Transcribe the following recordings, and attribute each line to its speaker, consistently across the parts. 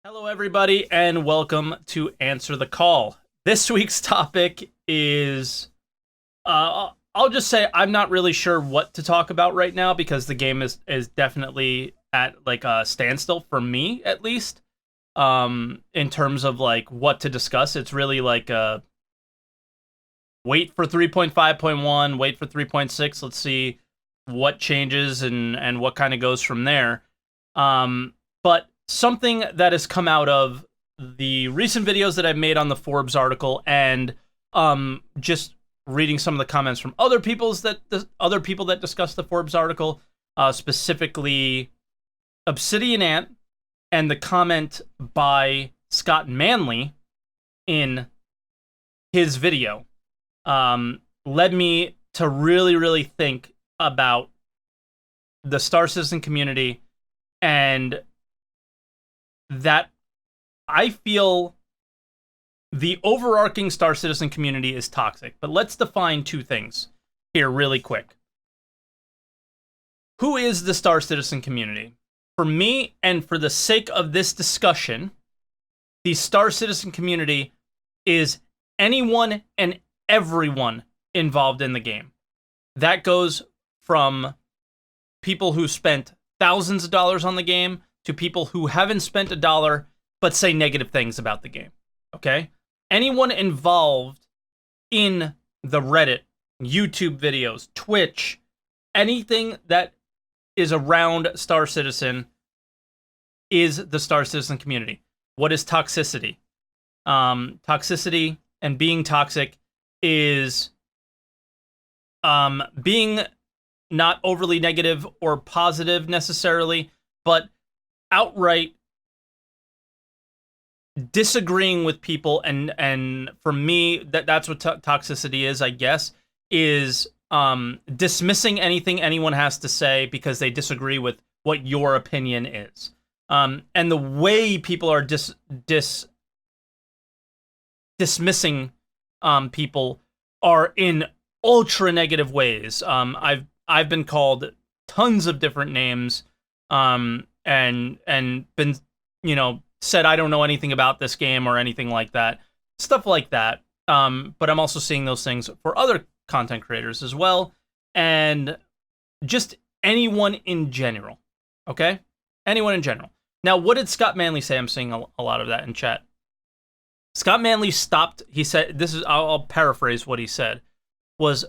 Speaker 1: Hello, everybody, and welcome to Answer the Call. This week's topic is, I'll just say I'm not really sure what to talk about right now because the game is definitely at like a standstill for me, at least. In terms of like what to discuss, it's really like wait for 3.5.1, wait for 3.6. Let's see what changes and what kind of goes from there. But something that has come out of the recent videos that I've made on the Forbes article and just reading some of the comments from other people that discuss the Forbes article, specifically Obsidian Ant and the comment by Scott Manley in his video, led me to really think about the Star Citizen community, and that I feel the overarching Star Citizen community is toxic. But let's define two things here really quick. Who is the Star Citizen community? For me, and for the sake of this discussion, the Star Citizen community is anyone and everyone involved in the game. That goes from people who spent thousands of dollars on the game to people who haven't spent a dollar but say negative things about the game. Okay? Anyone involved in the Reddit, YouTube videos, Twitch, anything that is around Star Citizen is the Star Citizen community. What is toxicity? Toxicity and being toxic is being not overly negative or positive necessarily, but outright disagreeing with people, and for me that's what toxicity is, I guess, is dismissing anything anyone has to say because they disagree with what your opinion is. And the way people are dismissing people are in ultra negative ways. I've been called tons of different names, and been, said I don't know anything about this game or anything like that, stuff like that. But I'm also seeing those things for other content creators as well, and just anyone in general. Okay, anyone in general. Now, what did Scott Manley say? I'm seeing a lot of that in chat. Scott Manley stopped. He said, "This is." I'll paraphrase what he said. Was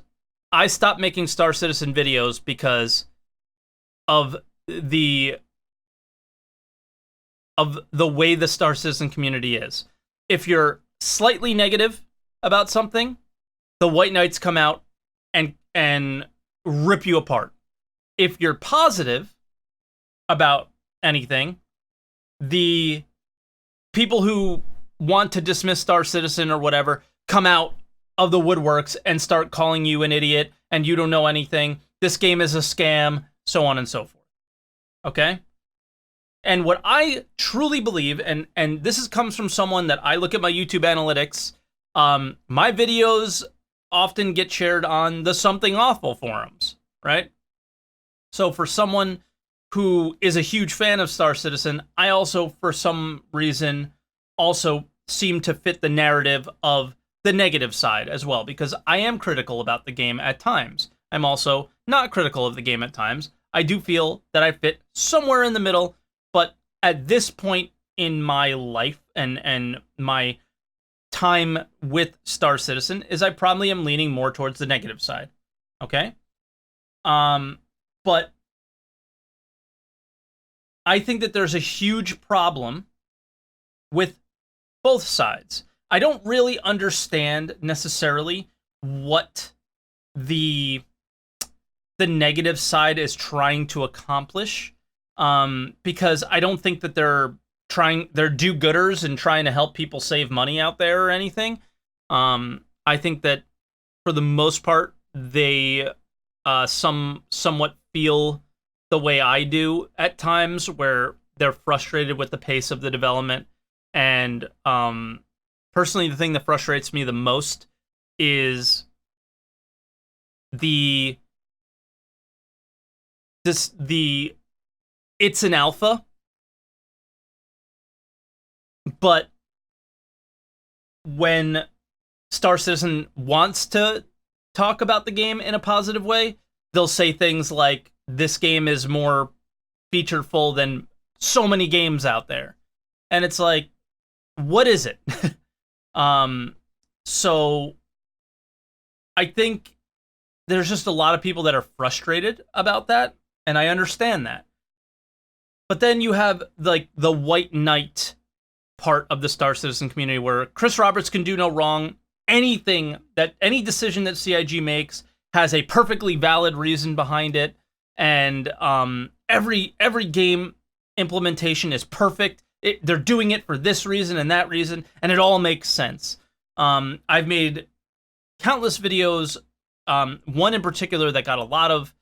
Speaker 1: I stopped making Star Citizen videos because of the way the Star Citizen community is. If you're slightly negative about something, the White Knights come out and rip you apart. If you're positive about anything, the people who want to dismiss Star Citizen or whatever come out of the woodworks and start calling you an idiot and you don't know anything. This game is a scam, so on and so forth. Okay? And what I truly believe, and this comes from someone that I look at my YouTube analytics, my videos often get shared on the Something Awful forums, right? So for someone who is a huge fan of Star Citizen, I also, for some reason, also seem to fit the narrative of the negative side as well, because I am critical about the game at times. I'm also not critical of the game at times. I do feel that I fit somewhere in the middle, but at this point in my life and my time with Star Citizen is I probably am leaning more towards the negative side. Okay? But I think that there's a huge problem with both sides. I don't really understand necessarily what the negative side is trying to accomplish, because I don't think that they're do-gooders and trying to help people save money out there or anything. I think that for the most part, they somewhat feel the way I do at times, where they're frustrated with the pace of the development. And personally, the thing that frustrates me the most is it's an alpha But when Star Citizen wants to talk about the game in a positive way, they'll say things like, this game is more featureful than so many games out there. And it's like, what is it? So I think there's just a lot of people that are frustrated about that, and I understand that. But then you have like the white knight part of the Star Citizen community where Chris Roberts can do no wrong. Any decision that CIG makes has a perfectly valid reason behind it, and every game implementation is perfect. They're doing it for this reason and that reason, and it all makes sense. I've made countless videos. One in particular that got a lot of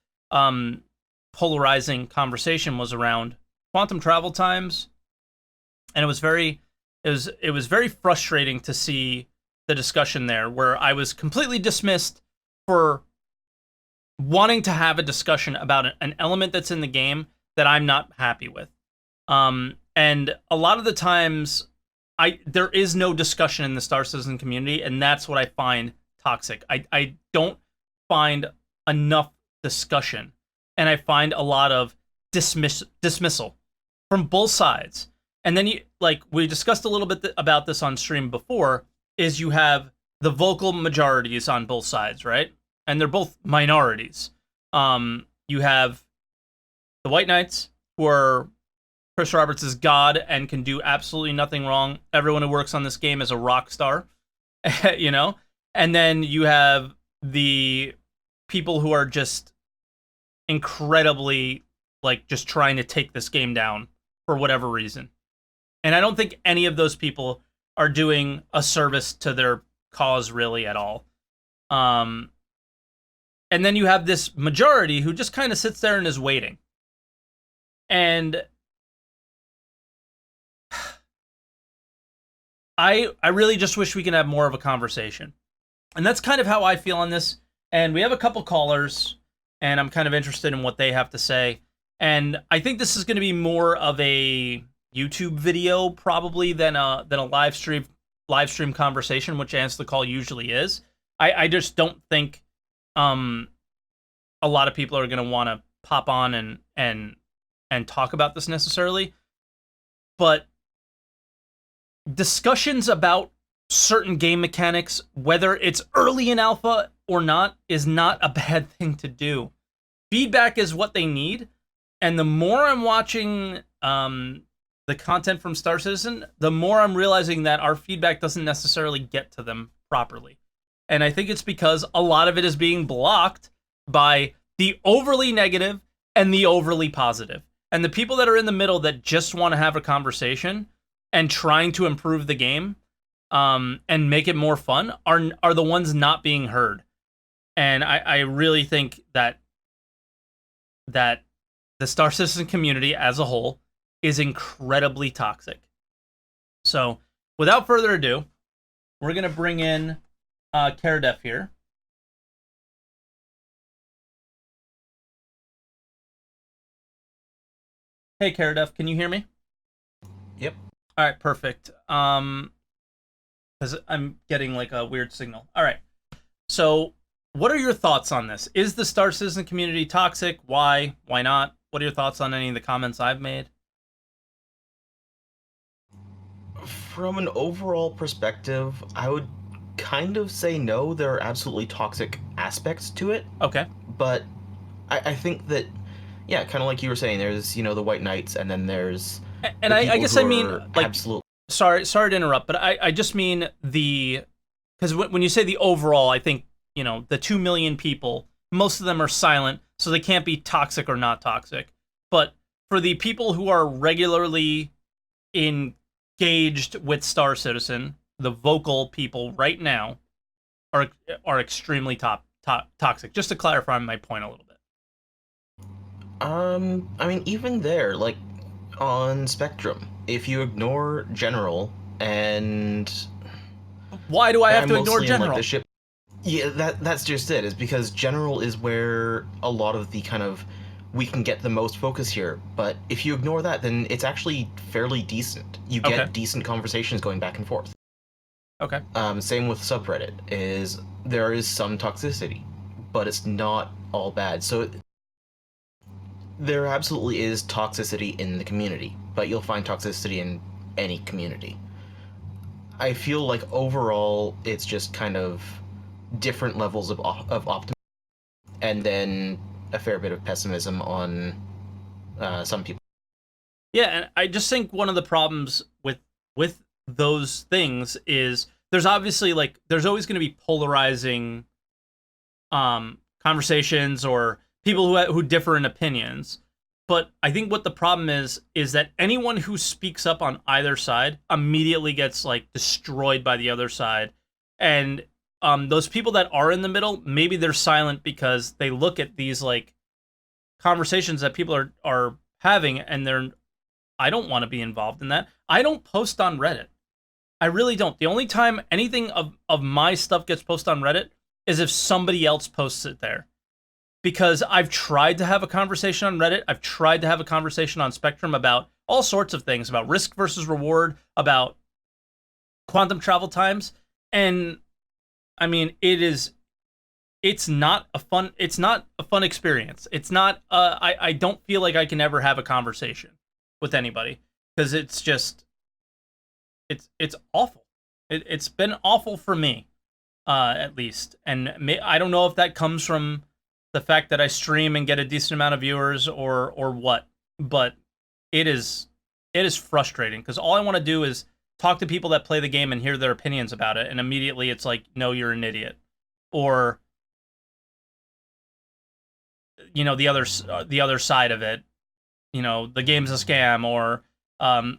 Speaker 1: polarizing conversation was around quantum travel times, and it was very frustrating to see the discussion there, where I was completely dismissed for wanting to have a discussion about an element that's in the game that I'm not happy with. And a lot of the times, there is no discussion in the Star Citizen community, and that's what I find toxic. I don't find enough discussion, and I find a lot of dismissal from both sides. And then we discussed a little bit about this on stream before, is you have the vocal majorities on both sides, right? And they're both minorities. You have the White Knights, who are Chris Roberts is God and can do absolutely nothing wrong. Everyone who works on this game is a rock star, you know? And then you have the people who are just incredibly, just trying to take this game down for whatever reason. And I don't think any of those people are doing a service to their cause really at all. And then you have this majority who just kind of sits there and is waiting. And I really just wish we could have more of a conversation. And that's kind of how I feel on this. And we have a couple callers, and I'm kind of interested in what they have to say. And I think this is going to be more of a YouTube video probably than a live stream conversation, which Answer the Call usually is. I just don't think a lot of people are going to want to pop on and talk about this necessarily. But discussions about certain game mechanics, whether it's early in alpha or not, is not a bad thing to do. Feedback is what they need, and the more I'm watching the content from Star Citizen, the more I'm realizing that our feedback doesn't necessarily get to them properly. And I think it's because a lot of it is being blocked by the overly negative and the overly positive. And the people that are in the middle that just want to have a conversation and trying to improve the game and make it more fun are the ones not being heard. And I really think that the Star Citizen community as a whole is incredibly toxic. So, without further ado, we're going to bring in Caradef here. Hey, Caradef, can you hear me?
Speaker 2: Yep.
Speaker 1: All right, perfect. Because I'm getting a weird signal. All right. So, what are your thoughts on this? Is the Star Citizen community toxic? Why? Why not? What are your thoughts on any of the comments I've made?
Speaker 2: From an overall perspective, I would kind of say no. There are absolutely toxic aspects to it.
Speaker 1: Okay.
Speaker 2: But I think that, yeah, kind of like you were saying, there's, the White Knights, and then there's...
Speaker 1: And I guess I mean,
Speaker 2: absolute...
Speaker 1: Sorry to interrupt, but I just mean because when you say the overall, I think, the 2 million people, most of them are silent, so they can't be toxic or not toxic. But for the people who are regularly engaged with Star Citizen, the vocal people right now are extremely toxic. Just to clarify my point a little bit.
Speaker 2: I mean, even there, on Spectrum, if you ignore General and...
Speaker 1: Why do I have to ignore General?
Speaker 2: The ship... Yeah, that's just it, is because General is where a lot of the kind of we can get the most focus here. But if you ignore that, then it's actually fairly decent. You get
Speaker 1: Okay.
Speaker 2: decent conversations going back and forth.
Speaker 1: Okay.
Speaker 2: Same with subreddit. There is some toxicity, but it's not all bad. So there absolutely is toxicity in the community, but you'll find toxicity in any community. I feel like overall it's just kind of different levels of optimism, and then a fair bit of pessimism on some people.
Speaker 1: Yeah, and I just think one of the problems with those things is there's obviously like there's always going to be polarizing conversations or people who differ in opinions. But I think what the problem is that anyone who speaks up on either side immediately gets like destroyed by the other side. And those people that are in the middle, maybe they're silent because they look at these like conversations that people are having and I don't want to be involved in that. I don't post on Reddit. I really don't. The only time anything of my stuff gets posted on Reddit is if somebody else posts it there. Because I've tried to have a conversation on Reddit. I've tried to have a conversation on Spectrum about all sorts of things, about risk versus reward, about quantum travel times. And I mean, it's not a fun experience. It's not I don't feel like I can ever have a conversation with anybody because it's just it's awful. It's been awful for me, at least. And I don't know if that comes from the fact that I stream and get a decent amount of viewers or what, but it is frustrating because all I want to do is talk to people that play the game and hear their opinions about it, and immediately it's like, no, you're an idiot, or the other side of it, the game's a scam,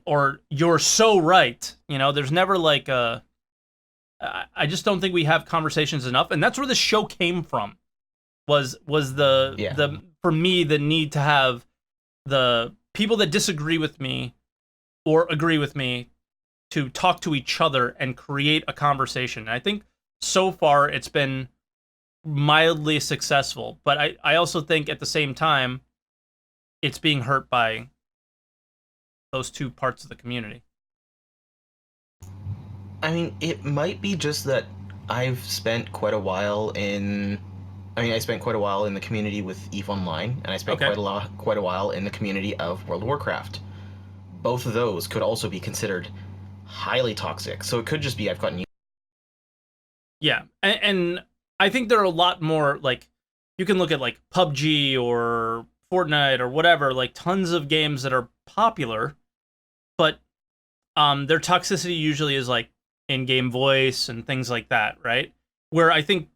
Speaker 1: or you're so right. There's never like I just don't think we have conversations enough, and that's where the show came from. Was the for me the need to have the people that disagree with me or agree with me to talk to each other and create a conversation. And I think so far it's been mildly successful, but I also think at the same time it's being hurt by those two parts of the community.
Speaker 2: I mean, it might be just that I've spent quite a while in. I spent quite a while in the community with EVE Online, and I spent
Speaker 1: Okay.
Speaker 2: quite a while in the community of World of Warcraft. Both of those could also be considered highly toxic, so it could just be I've gotten used.
Speaker 1: Yeah, and I think there are a lot more, like, you can look at like PUBG or Fortnite or whatever, like tons of games that are popular, but their toxicity usually is like in-game voice and things like that, right? Where I think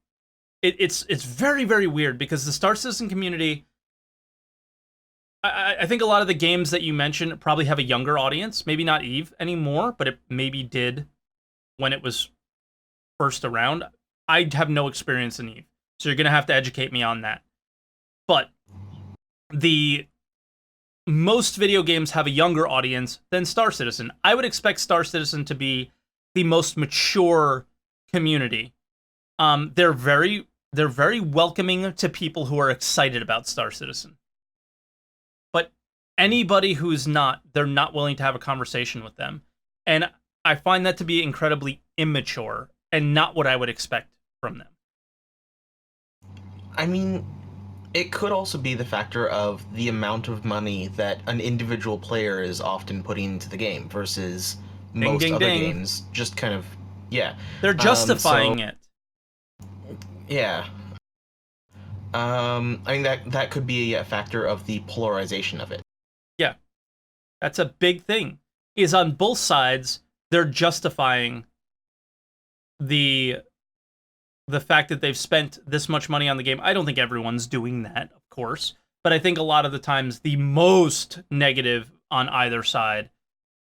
Speaker 1: it's very, very weird because the Star Citizen community, I think a lot of the games that you mentioned probably have a younger audience. Maybe not EVE anymore, but it maybe did when it was first around. I have no experience in EVE, so you're going to have to educate me on that. But the most video games have a younger audience than Star Citizen. I would expect Star Citizen to be the most mature community. They're very welcoming to people who are excited about Star Citizen. But anybody who's not, they're not willing to have a conversation with them. And I find that to be incredibly immature and not what I would expect from them.
Speaker 2: I mean, it could also be the factor of the amount of money that an individual player is often putting into the game versus
Speaker 1: Ding,
Speaker 2: most
Speaker 1: ding,
Speaker 2: other
Speaker 1: ding.
Speaker 2: games. Just kind of, yeah.
Speaker 1: They're justifying it.
Speaker 2: Yeah. I mean that could be a factor of the polarization of it.
Speaker 1: Yeah. That's a big thing. Is on both sides, they're justifying the fact that they've spent this much money on the game. I don't think everyone's doing that, of course, but I think a lot of the times the most negative on either side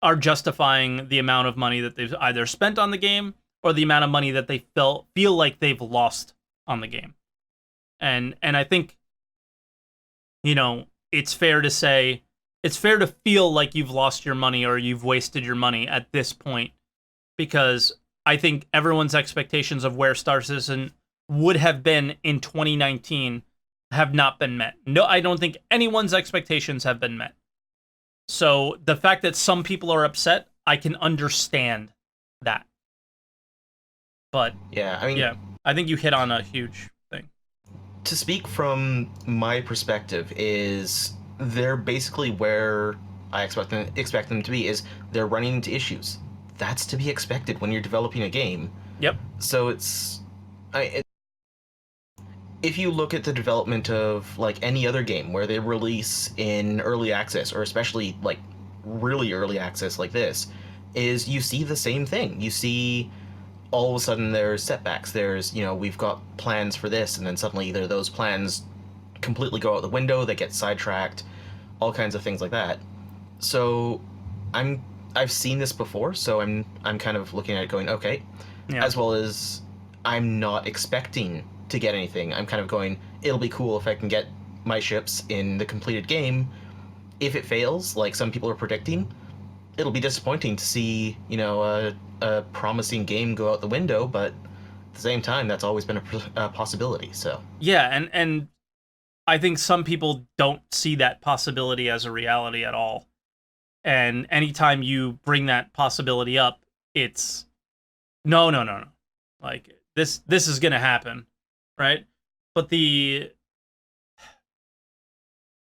Speaker 1: are justifying the amount of money that they've either spent on the game or the amount of money that they feel like they've lost on the game. And I think, it's fair to say, it's fair to feel like you've lost your money or you've wasted your money at this point, because I think everyone's expectations of where Star Citizen would have been in 2019 have not been met. No, I don't think anyone's expectations have been met. So the fact that some people are upset, I can understand that. But
Speaker 2: Yeah, I mean,
Speaker 1: yeah, I think you hit on a huge thing.
Speaker 2: to speak from my perspective, is they're basically where I expect them to be. Is they're running into issues. That's to be expected when you're developing a game.
Speaker 1: Yep.
Speaker 2: So if you look at the development of like any other game where they release in early access, or especially like really early access like this, is you see the same thing. You see all of a sudden there's setbacks. There's, we've got plans for this, and then suddenly either those plans completely go out the window, they get sidetracked, all kinds of things like that. So I'm I've seen this before, so I'm kind of looking at it going, okay,
Speaker 1: Yeah.
Speaker 2: as well as I'm not expecting to get anything. I'm kind of going, it'll be cool if I can get my ships in the completed game. If it fails, like some people are predicting, it'll be disappointing to see, a promising game go out the window, but at the same time, that's always been a possibility, so.
Speaker 1: Yeah, and I think some people don't see that possibility as a reality at all. And anytime you bring that possibility up, it's no, no, no, no. Like this is gonna happen, right? But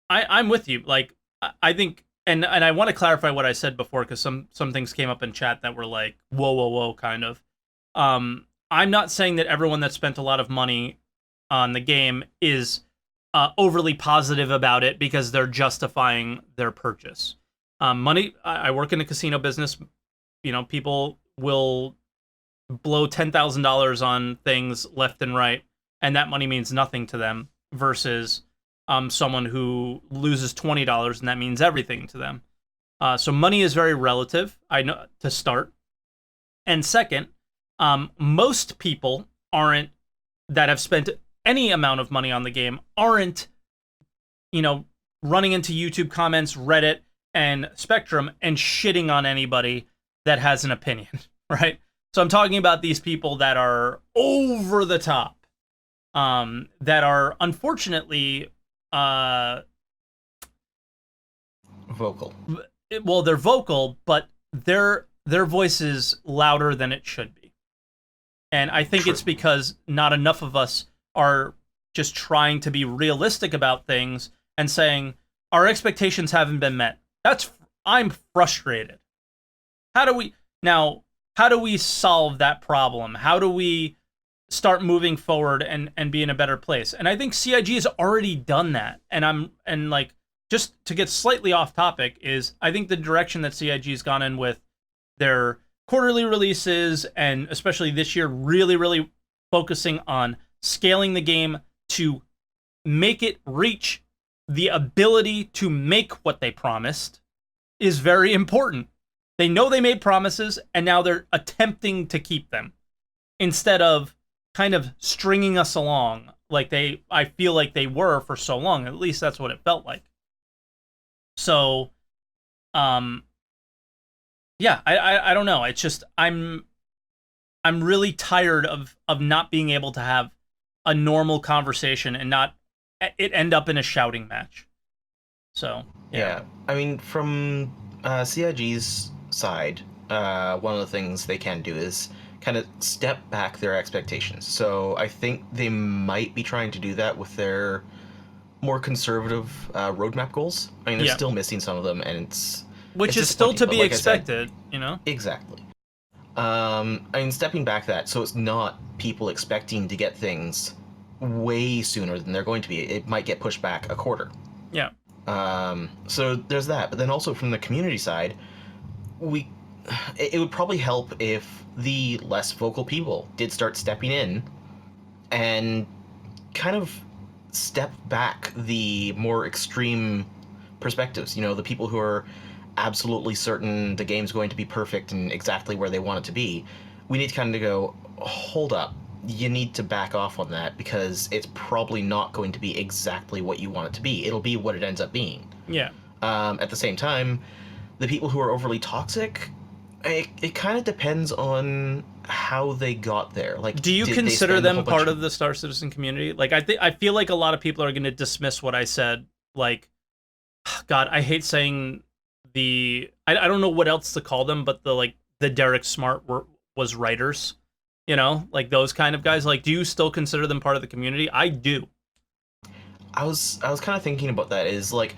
Speaker 1: I'm with you. Like I think, and I want to clarify what I said before, because some things came up in chat that were like whoa, whoa, whoa, kind of. I'm not saying that everyone that spent a lot of money on the game is overly positive about it because they're justifying their purchase. Money. I work in the casino business. People will blow $10,000 on things left and right, and that money means nothing to them. Versus someone who loses $20 and that means everything to them. So money is very relative. I know, to start, and second, most people aren't that have spent any amount of money on the game aren't, running into YouTube comments, Reddit, and Spectrum and shitting on anybody that has an opinion, right? So I'm talking about these people that are over the top, that are unfortunately
Speaker 2: Vocal.
Speaker 1: well, they're vocal, but their voice is louder than it should be. And I think
Speaker 2: True.
Speaker 1: it's because not enough of us are just trying to be realistic about things and saying our expectations haven't been met. I'm frustrated. How do we solve that problem? How do we start moving forward and be in a better place? And I think CIG has already done that. And like, just to get slightly off topic, is I think the direction that CIG's gone in with their quarterly releases, and especially this year, really, really focusing on scaling the game to make it reach the ability to make what they promised, is very important. They know they made promises, and now they're attempting to keep them, instead of kind of stringing us along like I feel like they were for so long. At least that's what it felt like. So, yeah, I don't know. It's just I'm really tired of not being able to have a normal conversation and not it end up in a shouting match. So
Speaker 2: Yeah, I mean, from CIG's side, one of the things they can do is kind of step back their expectations. So I think they might be trying to do that with their more conservative roadmap goals. I mean, they're still missing some of them, and
Speaker 1: which
Speaker 2: it's
Speaker 1: is still to
Speaker 2: disappointing,
Speaker 1: be
Speaker 2: but like I said,
Speaker 1: expected,
Speaker 2: Exactly. I mean, stepping back that, so it's not people expecting to get things way sooner than they're going to be. It might get pushed back a quarter.
Speaker 1: Yeah.
Speaker 2: So there's that. But then also from the community side, it would probably help if the less vocal people did start stepping in and kind of step back the more extreme perspectives. The people who are absolutely certain the game's going to be perfect and exactly where they want it to be. We need to kind of go, hold up, you need to back off on that, because it's probably not going to be exactly what you want it to be. It'll be what it ends up being.
Speaker 1: Yeah.
Speaker 2: At the same time, the people who are overly toxic, it kind of depends on how they got there. Like,
Speaker 1: Do you
Speaker 2: did they
Speaker 1: consider
Speaker 2: spend a
Speaker 1: them
Speaker 2: whole bunch
Speaker 1: part
Speaker 2: of...
Speaker 1: of the Star Citizen community? Like, I feel like a lot of people are going to dismiss what I said. Like, God, I hate saying I don't know what else to call them, but the Derek Smart was writers, like those kind of guys. Like, do you still consider them part of the community? I do.
Speaker 2: I was kind of thinking about that. Is like,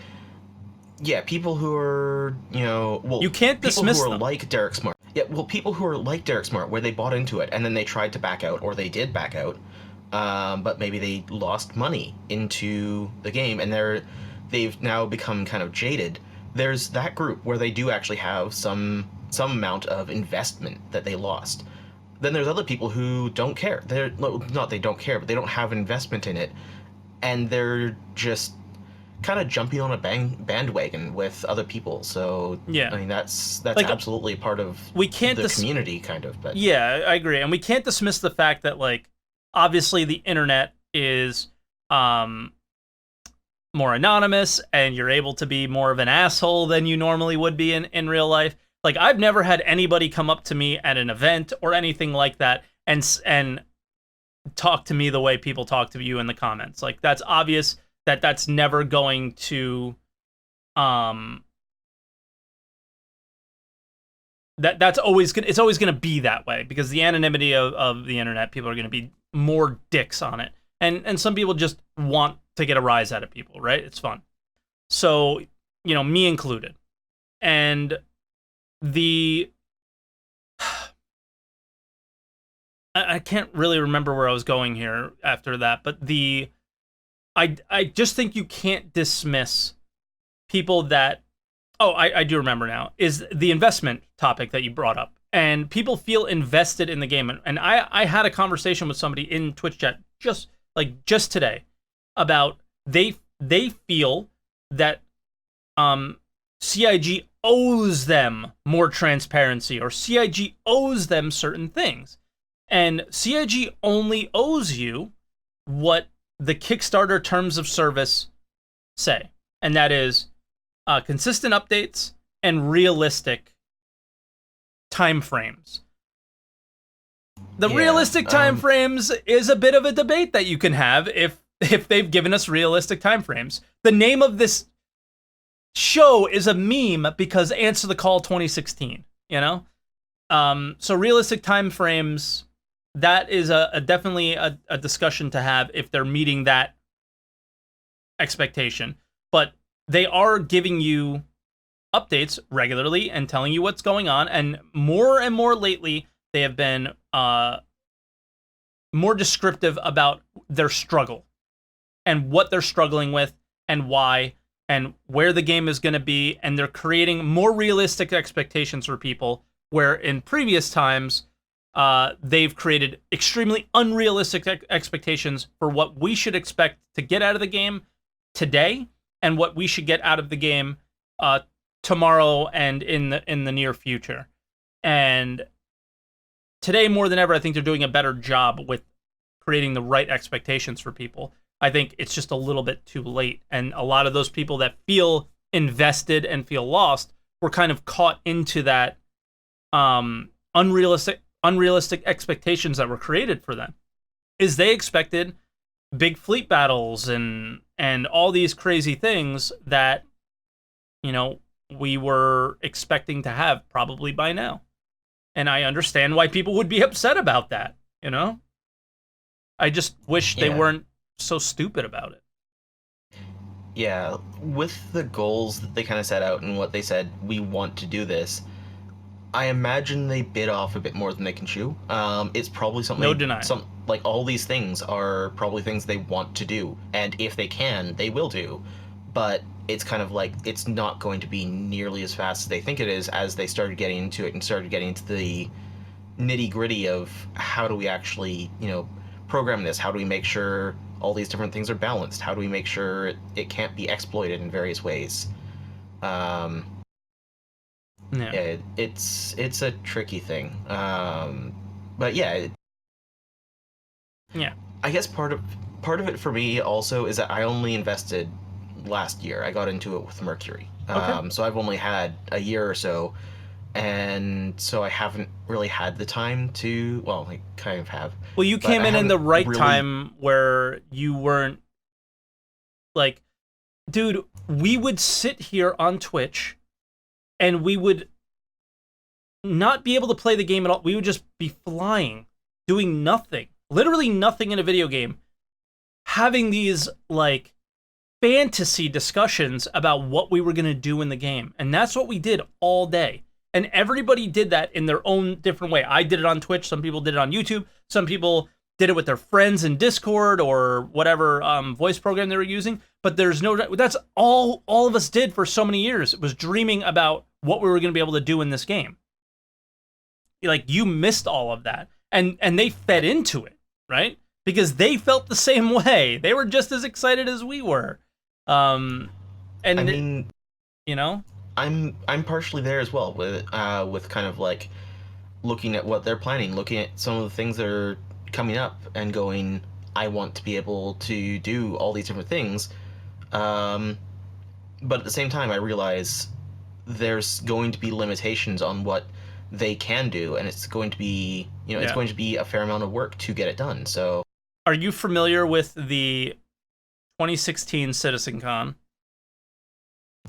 Speaker 2: yeah, people who are, well,
Speaker 1: You can't
Speaker 2: people who
Speaker 1: dismiss
Speaker 2: are
Speaker 1: them.
Speaker 2: like Derek Smart. Yeah, well, people who are like Derek Smart, where they bought into it and then they tried to back out, or they did back out, but maybe they lost money into the game and they've now become kind of jaded. There's that group where they do actually have some amount of investment that they lost. Then there's other people who don't care. They're not they don't care, but they don't have investment in it, and they're just kind of jumping on a bandwagon with other people. So
Speaker 1: Yeah.
Speaker 2: I mean, that's
Speaker 1: Like,
Speaker 2: absolutely part of
Speaker 1: we can't
Speaker 2: the community, kind of. But
Speaker 1: Yeah, I agree. And we can't dismiss the fact that, like, obviously the internet is more anonymous and you're able to be more of an asshole than you normally would be in real life. Like, I've never had anybody come up to me at an event or anything like that and talk to me the way people talk to you in the comments. Like, that's obvious that that's never going to um that's always gonna it's always gonna be that way, because the anonymity of the internet, people are gonna be more dicks on it. And some people just want to get a rise out of people, right? It's fun. So, me included. And the I can't really remember where I was going here after that, but I just think you can't dismiss people that... Oh, I do remember now, is the investment topic that you brought up. And people feel invested in the game. And I had a conversation with somebody in Twitch chat just today about they feel that CIG owes them more transparency, or CIG owes them certain things. And CIG only owes you what the Kickstarter terms of service say. And that is consistent updates and realistic time frames. The realistic time frames is a bit of a debate that you can have if they've given us realistic time frames. The name of this show is a meme because Answer the Call 2016, so realistic time frames, that is definitely a discussion to have if they're meeting that expectation. But they are giving you updates regularly and telling you what's going on, and more lately they have been more descriptive about their struggle and what they're struggling with and why and where the game is going to be, and they're creating more realistic expectations for people, where in previous times they've created extremely unrealistic expectations for what we should expect to get out of the game today and what we should get out of the game tomorrow and in the near future. And today, more than ever, I think they're doing a better job with creating the right expectations for people. I think it's just a little bit too late, and a lot of those people that feel invested and feel lost were kind of caught into that unrealistic expectations that were created for them. Is they expected big fleet battles and all these crazy things that we were expecting to have probably by now. And I understand why people would be upset about that, I just wish they weren't so stupid about it.
Speaker 2: Yeah, with the goals that they kind of set out and what they said, we want to do this, I imagine they bit off a bit more than they can chew. It's probably something...
Speaker 1: No denying.
Speaker 2: Like, all these things are probably things they want to do, and if they can, they will do. But it's kind of like, it's not going to be nearly as fast as they think it is, as they started getting into it and started getting into the nitty-gritty of how do we actually, program this? How do we make sure all these different things are balanced? How do we make sure it can't be exploited in various ways? Yeah, it's a tricky thing. But yeah.
Speaker 1: Yeah.
Speaker 2: I guess part of it for me also is that I only invested last year. I got into it with Mercury.
Speaker 1: Okay.
Speaker 2: So I've only had a year or so and so I haven't really had the time to. Well, I kind of have,
Speaker 1: Well, you
Speaker 2: but
Speaker 1: came
Speaker 2: I
Speaker 1: in
Speaker 2: haven't
Speaker 1: the right
Speaker 2: really.
Speaker 1: time where you weren't like, dude, we would sit here on Twitch and we would not be able to play the game at all. We would just be flying, doing nothing, literally nothing in a video game, having these like fantasy discussions about what we were going to do in the game. And that's what we did all day. And everybody did that in their own different way. I did it on Twitch. Some people did it on YouTube. Some people did it with their friends in Discord or whatever voice program they were using. But there's no, that's all of us did for so many years. It was dreaming about what we were going to be able to do in this game. Like, you missed all of that. And they fed into it, right? Because they felt the same way. They were just as excited as we were. Um,
Speaker 2: I
Speaker 1: and
Speaker 2: mean,
Speaker 1: you know,
Speaker 2: I'm partially there as well with kind of like looking at what they're planning, looking at some of the things that are coming up, and going, I want to be able to do all these different things. Um, but at the same time, I realize there's going to be limitations on what they can do, and it's going to be, it's
Speaker 1: yeah.
Speaker 2: going to be a fair amount of work to get it done. So,
Speaker 1: Are you familiar with the 2016 CitizenCon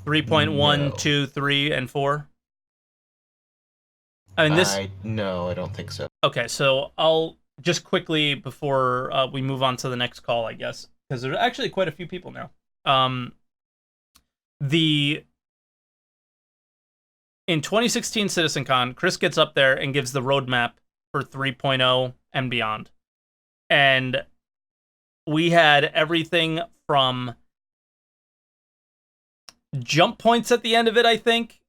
Speaker 1: 3.1,
Speaker 2: no,
Speaker 1: 2, 3, and 4? I mean, this.
Speaker 2: no, I don't think so.
Speaker 1: Okay, so I'll just quickly before we move on to the next call, I guess, because there's actually quite a few people now. The In 2016 CitizenCon, Chris gets up there and gives the roadmap for 3.0 and beyond. And we had everything from jump points at the end of it, I think,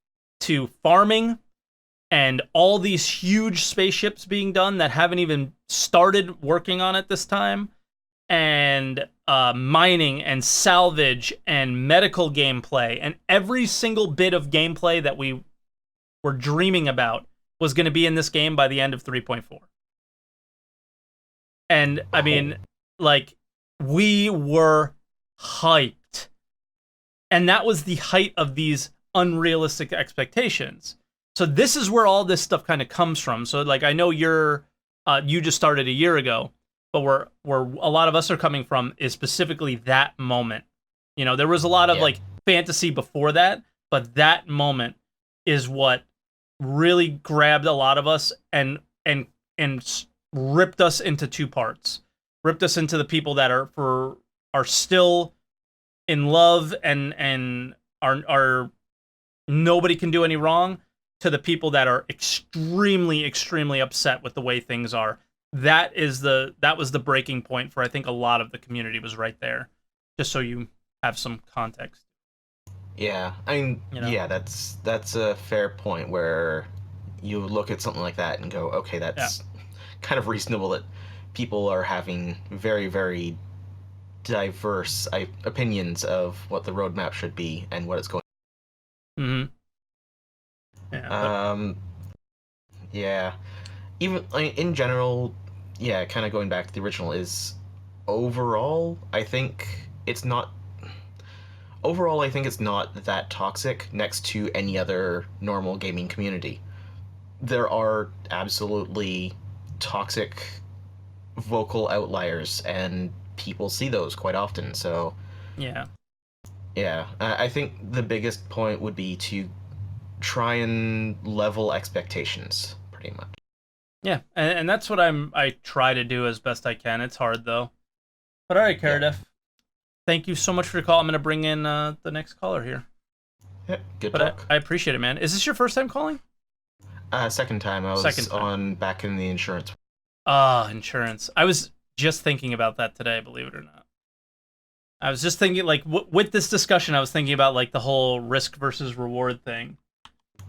Speaker 1: to farming and all these huge spaceships being done that haven't even started working on it this time, and mining and salvage and medical gameplay, and every single bit of gameplay that we were dreaming about was going to be in this game by the end of 3.4. And I mean, like, we were hyped. And that was the height of these unrealistic expectations. So this is where all this stuff kind of comes from. So like, I know you just started a year ago, but where a lot of us are coming from is specifically that moment. There was a lot of like fantasy before that, but that moment is what really grabbed a lot of us and ripped us into two parts. Ripped us into the people that are still in love and are nobody can do any wrong, to the people that are extremely, extremely upset with the way things are. That was the breaking point for, I think, a lot of the community was right there. Just so you have some context.
Speaker 2: Yeah, I mean, yeah, that's a fair point where you look at something like that and go, okay, that's kind of reasonable that people are having very, very diverse opinions of what the roadmap should be and what it's going.
Speaker 1: Mm-hmm. Yeah.
Speaker 2: Yeah. Even in general, yeah, kind of going back to the original is overall, I think it's not. Overall, I think it's not that toxic next to any other normal gaming community. There are absolutely toxic vocal outliers, and people see those quite often. So,
Speaker 1: yeah,
Speaker 2: I think the biggest point would be to try and level expectations, pretty much.
Speaker 1: yeah, and that's what I try to do as best I can. It's hard though. But all right, Karadef, thank you so much for your call. I'm gonna bring in the next caller here.
Speaker 2: Yeah, good talk.
Speaker 1: I appreciate it, man. Is this your first time calling?
Speaker 2: Second time. I was on back in the insurance.
Speaker 1: Insurance. I was just thinking about that today, believe it or not. I was just thinking, like, with this discussion, I was thinking about, like, the whole risk versus reward thing.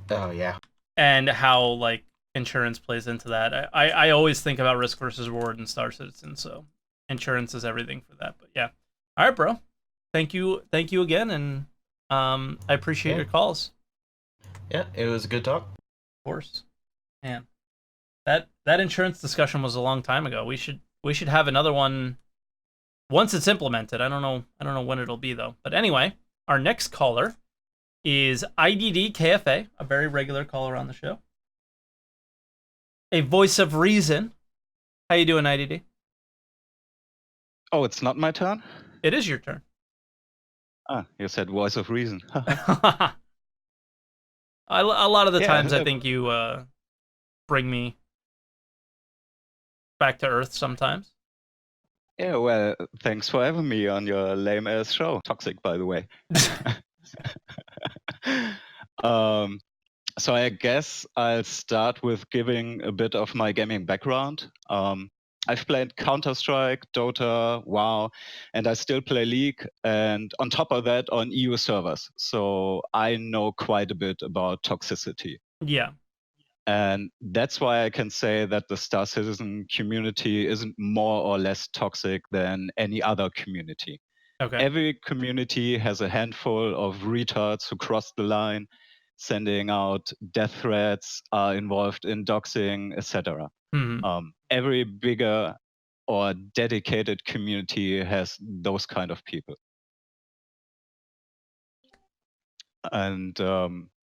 Speaker 2: Oh, yeah.
Speaker 1: And how, like, insurance plays into that. I always think about risk versus reward in Star Citizen, so insurance is everything for that. But, yeah. All right, bro. Thank you again, and I appreciate your calls.
Speaker 2: Yeah, it was a good talk.
Speaker 1: Of course. Man. That insurance discussion was a long time ago. We should have another one once it's implemented. I don't know when it'll be though. But anyway, our next caller is IDD KFA, a very regular caller on the show. A voice of reason. How you doing, IDD?
Speaker 3: Oh, it's not my turn?
Speaker 1: It is your turn.
Speaker 3: Ah, you said voice of reason.
Speaker 1: A lot of the
Speaker 3: Yeah,
Speaker 1: times I think you bring me back to earth sometimes.
Speaker 3: yeah, well, thanks for having me on your lame-ass show. Toxic, by the way. um, so I guess I'll start with giving a bit of my gaming background. I've played Counter-Strike, Dota, WoW, and I still play League, and on top of that, on EU servers. So I know quite a bit about toxicity.
Speaker 1: Yeah.
Speaker 3: And that's why I can say that the Star Citizen community isn't more or less toxic than any other community.
Speaker 1: Okay.
Speaker 3: Every community has a handful of retards who cross the line, sending out death threats, are involved in doxing, etc.
Speaker 1: Mm-hmm.
Speaker 3: Every bigger or dedicated community has those kind of people. And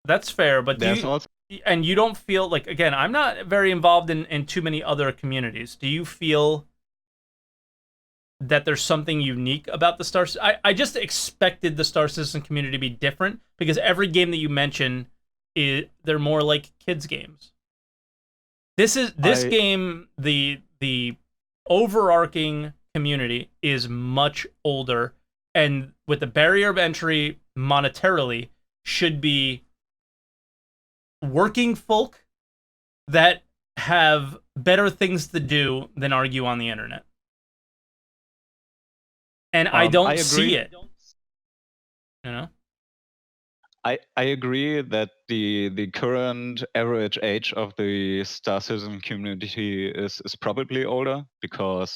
Speaker 1: that's fair, but
Speaker 3: there's also
Speaker 1: and you don't feel like, again, I'm not very involved in too many other communities. Do you feel that there's something unique about the Star? I just expected the Star Citizen community to be different because every game that you mention they're more like kids games. This game, the overarching community is much older, and with the barrier of entry monetarily should be working folk that have better things to do than argue on the internet. And I don't see it. You know?
Speaker 3: I agree that the current average age of the Star Citizen community is probably older because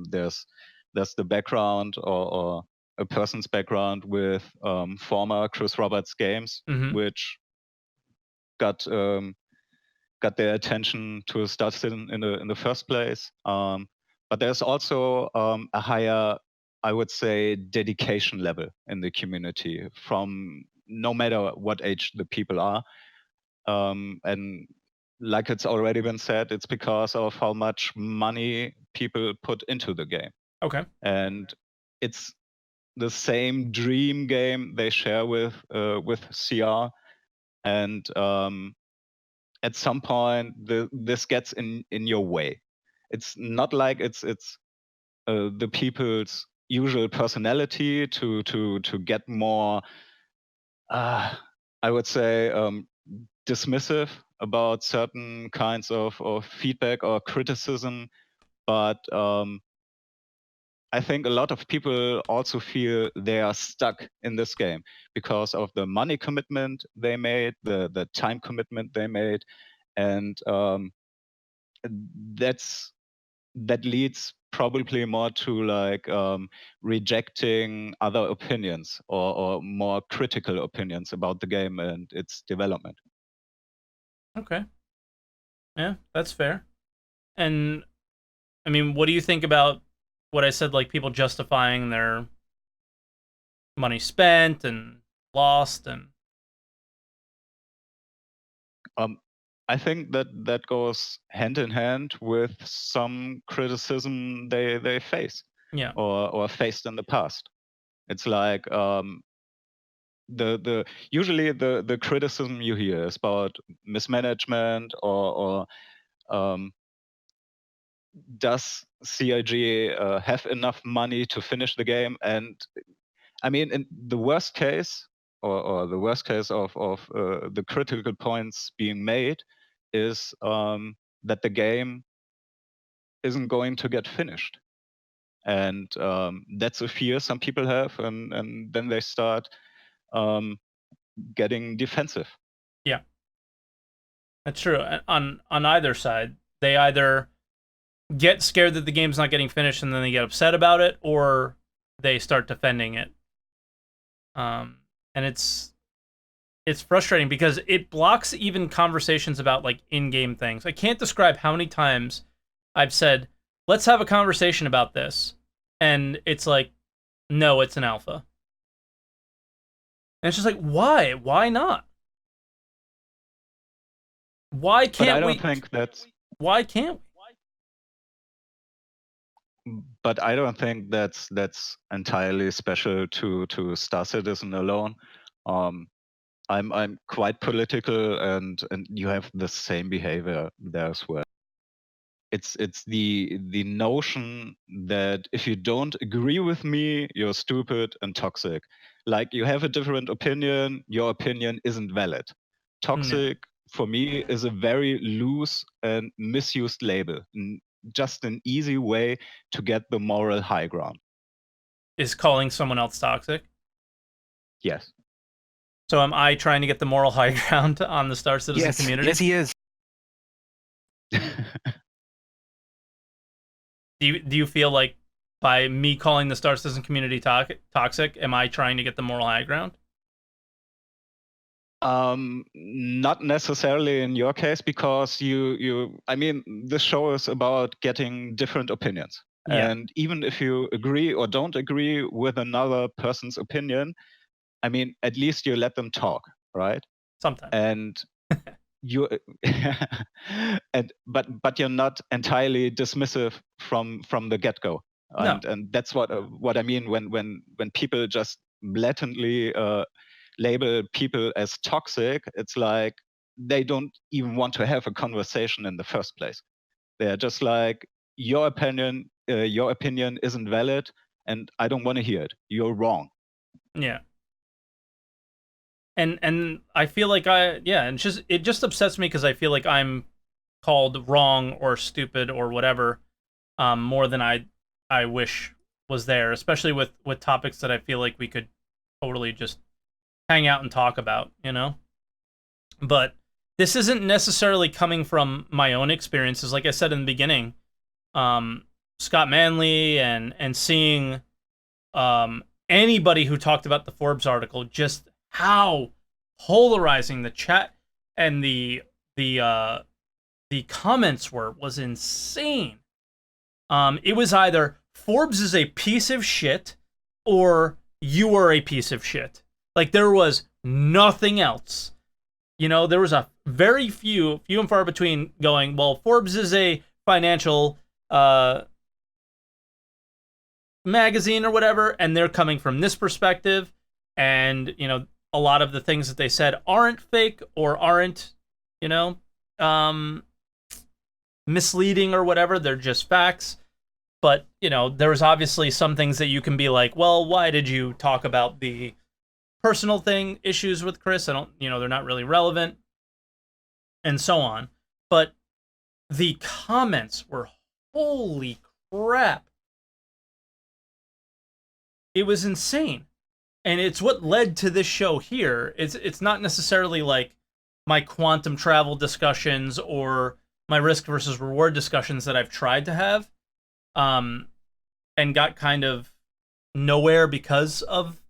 Speaker 3: there's the background or a person's background with former Chris Roberts games,
Speaker 1: Mm-hmm.
Speaker 3: which got their attention to Star Citizen in the first place. But there's also a higher, I would say, dedication level in the community from no matter what age the people are. And like it's already been said, it's because of how much money people put into the game.
Speaker 1: Okay.
Speaker 3: And it's the same dream game they share with CR. And at some point, this gets in your way. It's not like it's the people's usual personality to get more, I would say, dismissive about certain kinds of feedback or criticism, but I think a lot of people also feel they are stuck in this game because of the money commitment they made, the time commitment they made, and that leads probably more to like rejecting other opinions or more critical opinions about the game and its development.
Speaker 1: Okay. Yeah, that's fair. And I mean, what do you think about what I said, like people justifying their money spent and lost and
Speaker 3: I think that goes hand in hand with some criticism they face
Speaker 1: yeah.
Speaker 3: or faced in the past. It's like the usually the criticism you hear is about mismanagement or does CIG have enough money to finish the game? And I mean, in the worst case, or the worst case of the critical points being made is that the game isn't going to get finished. And that's a fear some people have, and then they start getting defensive.
Speaker 1: Yeah. That's true. On either side, they either get scared that the game's not getting finished and then they get upset about it, or they start defending it. And it's frustrating because it blocks even conversations about like in-game things. I can't describe how many times I've said, "Let's have a conversation about this," and it's like, "No, it's an alpha." And it's just like, why? Why not? Why
Speaker 3: But I
Speaker 1: can't
Speaker 3: don't
Speaker 1: we?
Speaker 3: think that's
Speaker 1: Why can't
Speaker 3: but I don't think that's entirely special to Star Citizen alone. Um, I'm quite political, and you have the same behavior there as well. It's the notion that if you don't agree with me, you're stupid and toxic. Like you have a different opinion, your opinion isn't valid.
Speaker 1: we? Yeah.
Speaker 3: Toxic for me is a very loose and misused label, just an easy way to get the moral high ground.
Speaker 1: Is calling someone else toxic?
Speaker 3: Yes.
Speaker 1: So am I trying to get the moral high ground on the Star Citizen community?
Speaker 4: Yes, he is.
Speaker 1: Do you feel like by me calling the Star Citizen community toxic, am I trying to get the moral high ground?
Speaker 3: Not necessarily in your case, because I mean, this show is about getting different opinions.
Speaker 1: Yeah.
Speaker 3: And even if you agree or don't agree with another person's opinion, I mean, at least you let them talk, right?
Speaker 1: Sometimes.
Speaker 3: And you, but you're not entirely dismissive from the get-go.
Speaker 1: No.
Speaker 3: And that's what I mean when people just blatantly label people as toxic. It's like they don't even want to have a conversation in the first place. They're just like, your opinion isn't valid, and I don't want to hear it. You're wrong.
Speaker 1: Yeah. And I feel like and it just upsets me because I feel like I'm called wrong or stupid or whatever, more than I wish was there, especially with topics that I feel like we could totally just hang out and talk about, you know? But this isn't necessarily coming from my own experiences. Like I said in the beginning, Scott Manley and seeing anybody who talked about the Forbes article, just how polarizing the chat and the comments was insane. It was either Forbes is a piece of shit or you are a piece of shit. Like there was nothing else. You know, there was a very few and far between going, well, Forbes is a financial magazine or whatever, and they're coming from this perspective, and you know, a lot of the things that they said aren't fake or aren't, you know, misleading or whatever. They're just facts. But you know, there's obviously some things that you can be like, well, why did you talk about the personal issues with Chris? I don't, you know, they're not really relevant, and so on. But the comments were, holy crap. It was insane. And it's what led to this show here. It's not necessarily like my quantum travel discussions or my risk versus reward discussions that I've tried to have, and got kind of nowhere because of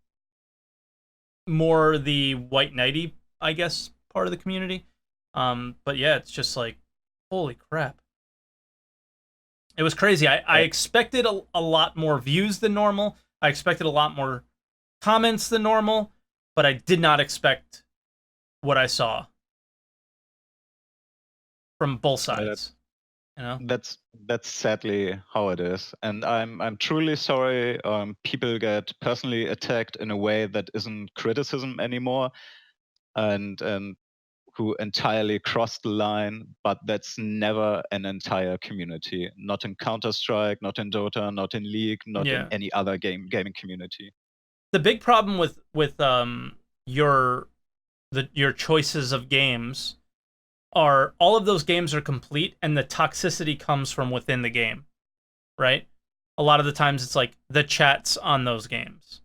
Speaker 1: more the white knighty, I guess, part of the community. But yeah, it's just like, holy crap. It was crazy. I expected a lot more views than normal. I expected a lot more comments than normal, but I did not expect what I saw from both sides. You know?
Speaker 3: That's sadly how it is, and I'm truly sorry. People get personally attacked in a way that isn't criticism anymore, and who entirely crossed the line. But that's never an entire community. Not in Counter-Strike, not in Dota, not in League, not in any other gaming community.
Speaker 1: The big problem with your choices of games are all of those games are complete and the toxicity comes from within the game, right? A lot of the times it's like the chats on those games.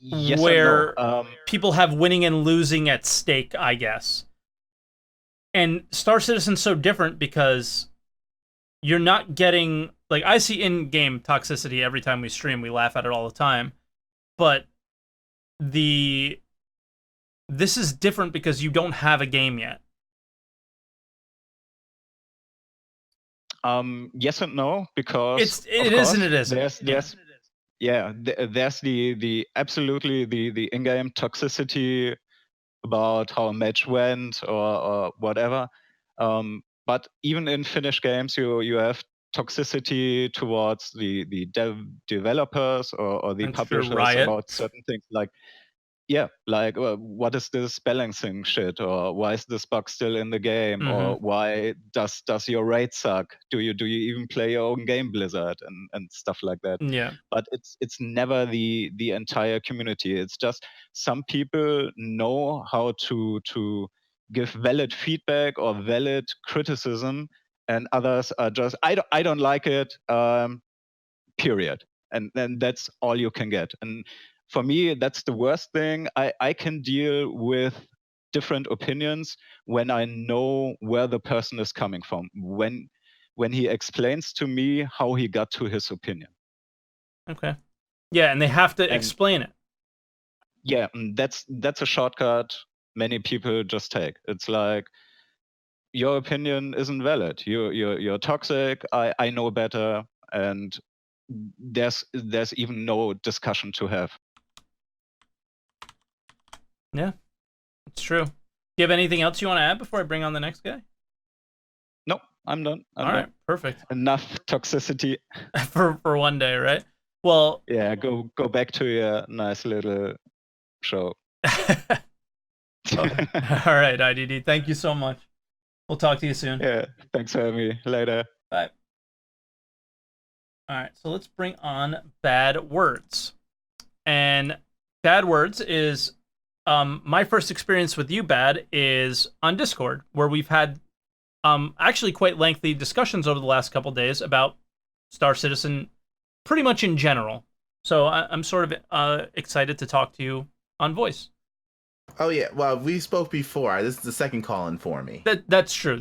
Speaker 3: Yes,
Speaker 1: where
Speaker 3: no.
Speaker 1: People have winning and losing at stake, I guess. And Star Citizen's so different because you're not getting, like, I see in-game toxicity every time we stream. We laugh at it all the time. But this is different because you don't have a game yet.
Speaker 3: Yes and no, because
Speaker 1: It is and it isn't.
Speaker 3: yeah, there's the absolutely the in-game toxicity about how a match went or whatever. But even in finished games, you have toxicity towards the developers or the
Speaker 1: That's true.
Speaker 3: publishers
Speaker 1: Riot.
Speaker 3: about certain things like, yeah, like what is this balancing shit, or why is this bug still in the game, or why does your raid suck? Do you even play your own game, Blizzard, and stuff like that?
Speaker 1: Yeah.
Speaker 3: But it's never the entire community. It's just some people know how to give valid feedback or valid criticism, and others are just I don't like it. Period. And then that's all you can get. And for me, that's the worst thing. I can deal with different opinions when I know where the person is coming from, when he explains to me how he got to his opinion.
Speaker 1: Okay. Yeah, and they have to
Speaker 3: And
Speaker 1: explain it.
Speaker 3: yeah, that's a shortcut many people just take. It's like, your opinion isn't valid. You're toxic. I know better, and there's even no discussion to have.
Speaker 1: Yeah, it's true. Do you have anything else you want to add before I bring on the next guy?
Speaker 3: Nope, I'm done.
Speaker 1: All right, perfect.
Speaker 3: Enough toxicity.
Speaker 1: for one day, right? Well,
Speaker 3: yeah, go back to your nice little show.
Speaker 1: All right, IDD. Thank you so much. We'll talk to you soon.
Speaker 3: Yeah, thanks for having me. Later.
Speaker 1: Bye. All right, so let's bring on Bad Words. And Bad Words is my first experience with you, Bad, is on Discord, where we've had actually quite lengthy discussions over the last couple days about Star Citizen pretty much in general. So I'm sort of excited to talk to you on voice.
Speaker 4: Oh yeah, well, we spoke before. This is the second call-in for me.
Speaker 1: That's true.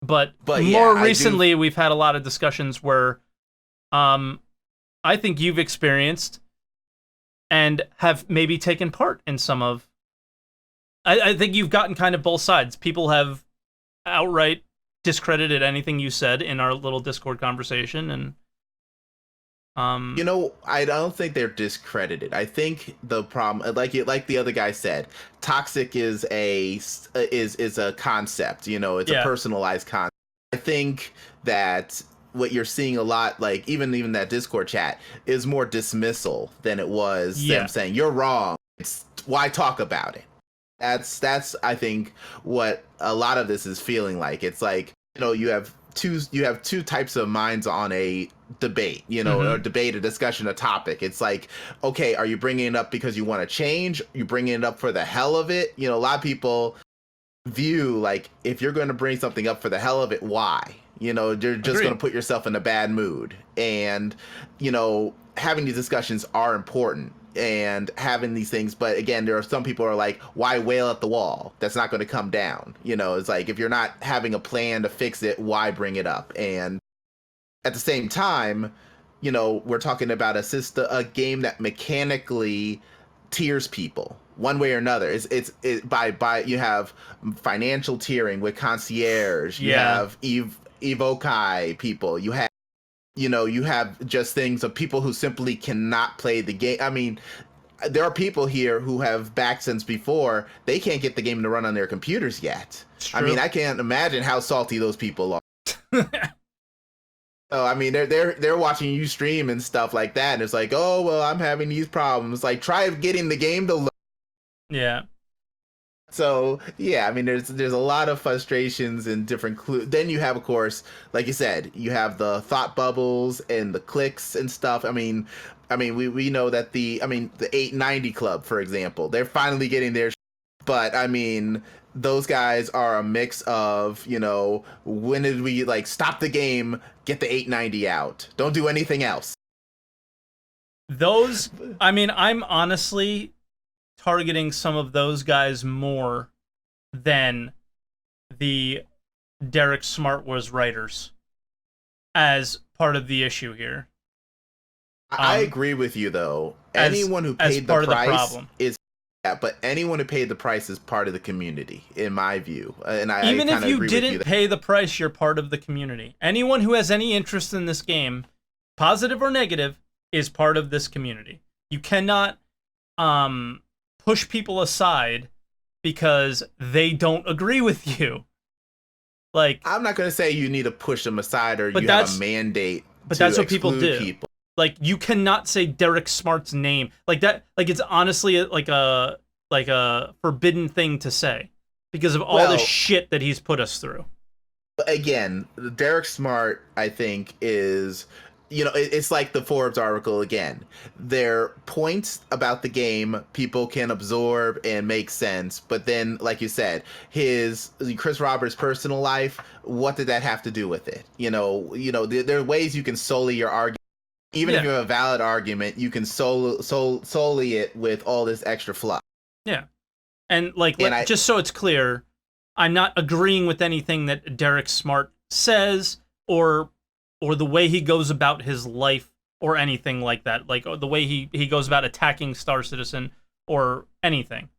Speaker 1: But
Speaker 4: yeah,
Speaker 1: more recently, we've had a lot of discussions where I think you've experienced and have maybe taken part in some of... I think you've gotten kind of both sides. People have outright discredited anything you said in our little Discord conversation, and
Speaker 4: you know, I don't think they're discredited. I think the problem, like the other guy said, toxic is a concept. You know, it's a personalized concept. I think that what you're seeing a lot, like even that Discord chat, is more dismissal than it was them saying you're wrong. It's why talk about it. That's I think what a lot of this is feeling like. It's like, you know, you have two types of minds on a debate, you know, a debate, a discussion, a topic. It's like, okay, are you bringing it up because you want to change? You bringing it up for the hell of it? You know, a lot of people view, like, if you're going to bring something up for the hell of it, why? You know, you're just going to put yourself in a bad mood. And, you know, having these discussions are important and having these things. But again, there are some people who are like, why wail at the wall? That's not going to come down. You know, it's like, if you're not having a plan to fix it, why bring it up? And at the same time, you know, we're talking about a game that mechanically tiers people one way or another. It's by you have financial tiering with concierge, you have evokai people, you have just things of people who simply cannot play the game. I mean, there are people here who have backed since before. They can't get the game to run on their computers yet. I mean, I can't imagine how salty those people are. Oh, I mean, they're watching you stream and stuff like that, and it's like, oh well, I'm having these problems. Like, try getting the game to load.
Speaker 1: Yeah.
Speaker 4: So yeah, I mean, there's a lot of frustrations and different Then you have, of course, like you said, you have the thought bubbles and the clicks and stuff. I mean, we know that the 890 Club, for example, they're finally getting their. But I mean, those guys are a mix of, you know, when did we like stop the game, get the 890 out, don't do anything else.
Speaker 1: Those, I mean, I'm honestly targeting some of those guys more than the Derek Smart was writers as part of the issue here.
Speaker 4: I agree with you, though. Anyone who paid the price is. Yeah, but anyone who paid the price is part of the community, in my view. And
Speaker 1: even if you didn't pay the price, you're part of the community. Anyone who has any interest in this game, positive or negative, is part of this community. You cannot push people aside because they don't agree with you. Like,
Speaker 4: I'm not going to say you need to push them aside or
Speaker 1: But
Speaker 4: you have
Speaker 1: that's-
Speaker 4: a mandate
Speaker 1: but
Speaker 4: to
Speaker 1: that's what people
Speaker 4: exclude
Speaker 1: do.
Speaker 4: people.
Speaker 1: like you cannot say Derek Smart's name like that. Like, it's honestly like a forbidden thing to say because of all the shit that he's put us through.
Speaker 4: Again, Derek Smart, I think, is, you know, it's like the Forbes article again. Their points about the game people can absorb and make sense, but then, like you said, Chris Roberts' personal life, what did that have to do with it? There are ways you can sully your argument. Even if you have a valid argument, you can sully it with all this extra fluff.
Speaker 1: Yeah, and just so it's clear, I'm not agreeing with anything that Derek Smart says or the way he goes about his life or anything like that. Like the way he goes about attacking Star Citizen or anything.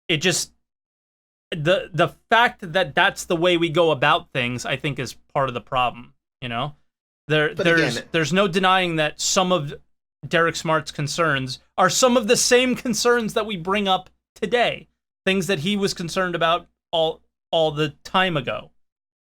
Speaker 1: It just the fact that that's the way we go about things, I think, is part of the problem. There's no denying that some of Derek Smart's concerns are some of the same concerns that we bring up today. Things that he was concerned about all the time ago,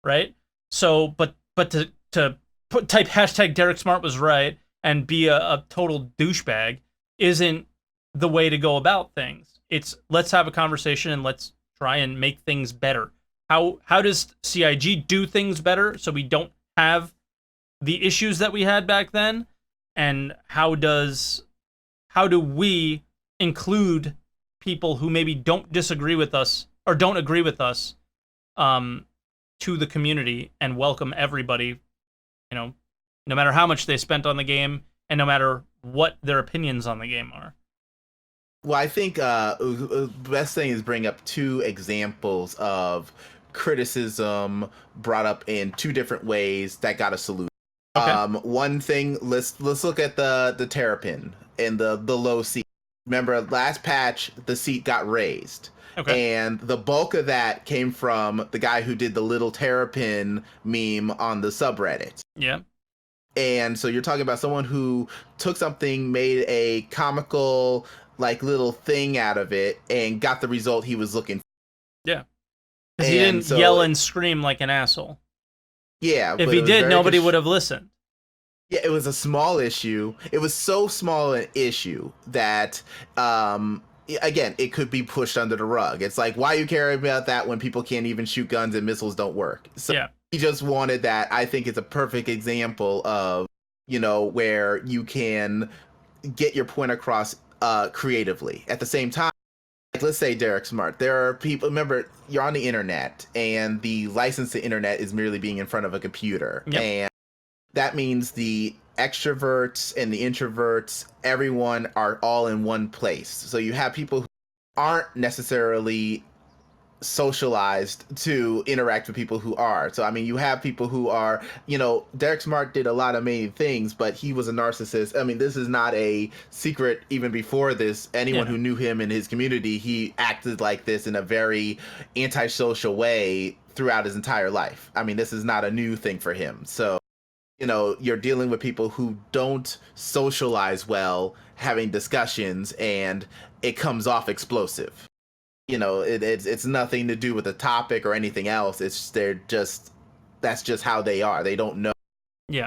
Speaker 1: right? So, but to type hashtag Derek Smart was right and be a total douchebag isn't the way to go about things. It's let's have a conversation and let's try and make things better. How does CIG do things better so we don't have the issues that we had back then? And how do we include people who maybe don't disagree with us or don't agree with us to the community and welcome everybody, no matter how much they spent on the game and no matter what their opinions on the game are.
Speaker 4: Well, I think the best thing is bring up two examples of criticism brought up in two different ways that got a solution.
Speaker 1: Okay.
Speaker 4: One thing, let's look at the terrapin and the low seat. Remember, last patch, the seat got raised.
Speaker 1: Okay.
Speaker 4: And the bulk of that came from the guy who did the little terrapin meme on the subreddit.
Speaker 1: Yeah.
Speaker 4: And so you're talking about someone who took something, made a comical, like, little thing out of it, and got the result he was looking for.
Speaker 1: Yeah. Because he didn't yell and scream like an asshole.
Speaker 4: Yeah.
Speaker 1: If he did, nobody would have listened.
Speaker 4: Yeah, it was a small issue. It was so small an issue that, again, it could be pushed under the rug. It's like, why you care about that when people can't even shoot guns and missiles don't work? So
Speaker 1: yeah.
Speaker 4: He just wanted that. I think it's a perfect example of, where you can get your point across creatively. At the same time, like, let's say Derek Smart. There are people, remember, you're on the internet, and the license to internet is merely being in front of a computer.
Speaker 1: Yep.
Speaker 4: And that means the extroverts and the introverts, everyone are all in one place. So you have people who aren't necessarily socialized to interact with people who are. So, I mean, you have people who are, Derek Smart did a lot of many things, but he was a narcissist. I mean, this is not a secret. Even before this, anyone who knew him in his community, he acted like this in a very antisocial way throughout his entire life. I mean, this is not a new thing for him. So, you're dealing with people who don't socialize well, having discussions, and it comes off explosive. It's nothing to do with the topic or anything else. It's that's just how they are. They don't know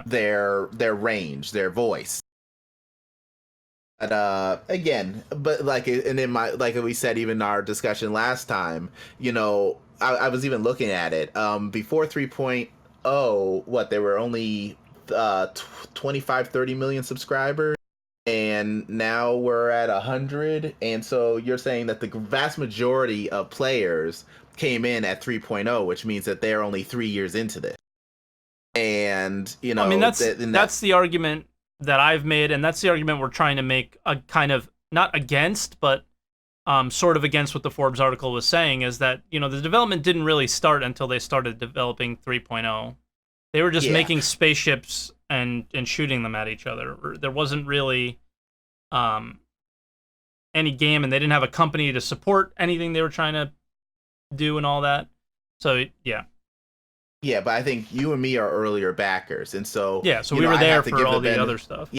Speaker 4: their range, their voice. But again, like we said, even in our discussion last time, I was even looking at it before 3.0. What, there were only 25-30 million subscribers. And now we're at 100, and so you're saying that the vast majority of players came in at 3.0, which means that they're only 3 years into this. And
Speaker 1: I mean, that's the argument that I've made, and that's the argument we're trying to make, a kind of not against, but sort of against what the Forbes article was saying, is that the development didn't really start until they started developing 3.0. They were just making spaceships and shooting them at each other. There wasn't really any game, and they didn't have a company to support anything they were trying to do and all that. So, yeah.
Speaker 4: Yeah, but I think you and me are earlier backers, and so
Speaker 1: Yeah, so
Speaker 4: you
Speaker 1: we
Speaker 4: know,
Speaker 1: were
Speaker 4: I
Speaker 1: there
Speaker 4: have to
Speaker 1: for
Speaker 4: give
Speaker 1: all the
Speaker 4: the
Speaker 1: other stuff.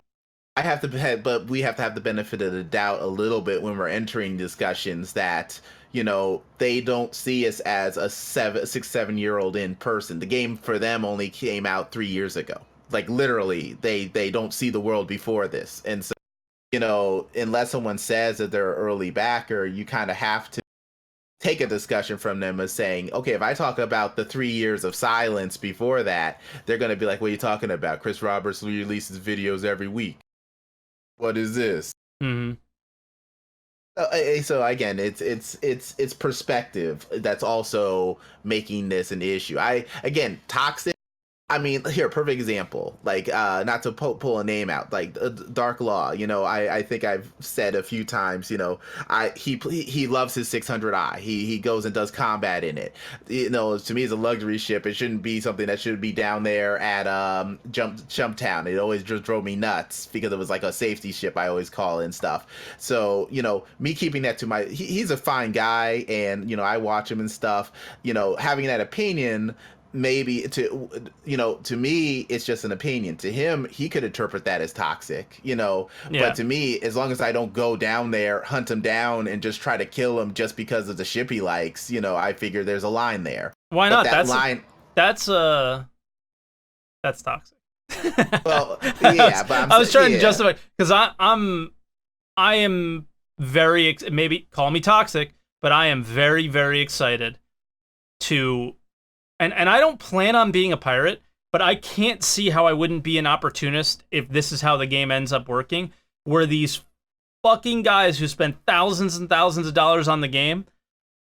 Speaker 4: I have to, but we have to have the benefit of the doubt a little bit when we're entering discussions that they don't see us as a 6, 7 year old in person. The game for them only came out 3 years ago. Like literally, they don't see the world before this, and so unless someone says that they're an early backer, you kind of have to take a discussion from them as saying, okay, if I talk about the 3 years of silence before that, they're going to be like, what are you talking about? Chris Roberts releases videos every week. What is this?
Speaker 1: Mm-hmm.
Speaker 4: So again, it's perspective that's also making this an issue. Toxic. I mean, here, perfect example. Like, not to pull a name out, like Dark Law. I think I've said a few times. He loves his 600i. He goes and does combat in it. To me, it's a luxury ship. It shouldn't be something that should be down there at Jump Town. It always just drove me nuts because it was like a safety ship. I always call it and stuff. So me keeping that to he's a fine guy, and I watch him and stuff. Having that opinion maybe to me it's just an opinion. To him, he could interpret that as toxic. But to me, as long as I don't go down there, hunt him down, and just try to kill him just because of the ship he likes, I figure there's a line there.
Speaker 1: Why not?
Speaker 4: That line,
Speaker 1: that's toxic.
Speaker 4: Well, yeah, but
Speaker 1: I was trying to justify, because I am very maybe call me toxic, but I am very, very excited to. And I don't plan on being a pirate, but I can't see how I wouldn't be an opportunist if this is how the game ends up working, where these fucking guys who spend thousands and thousands of dollars on the game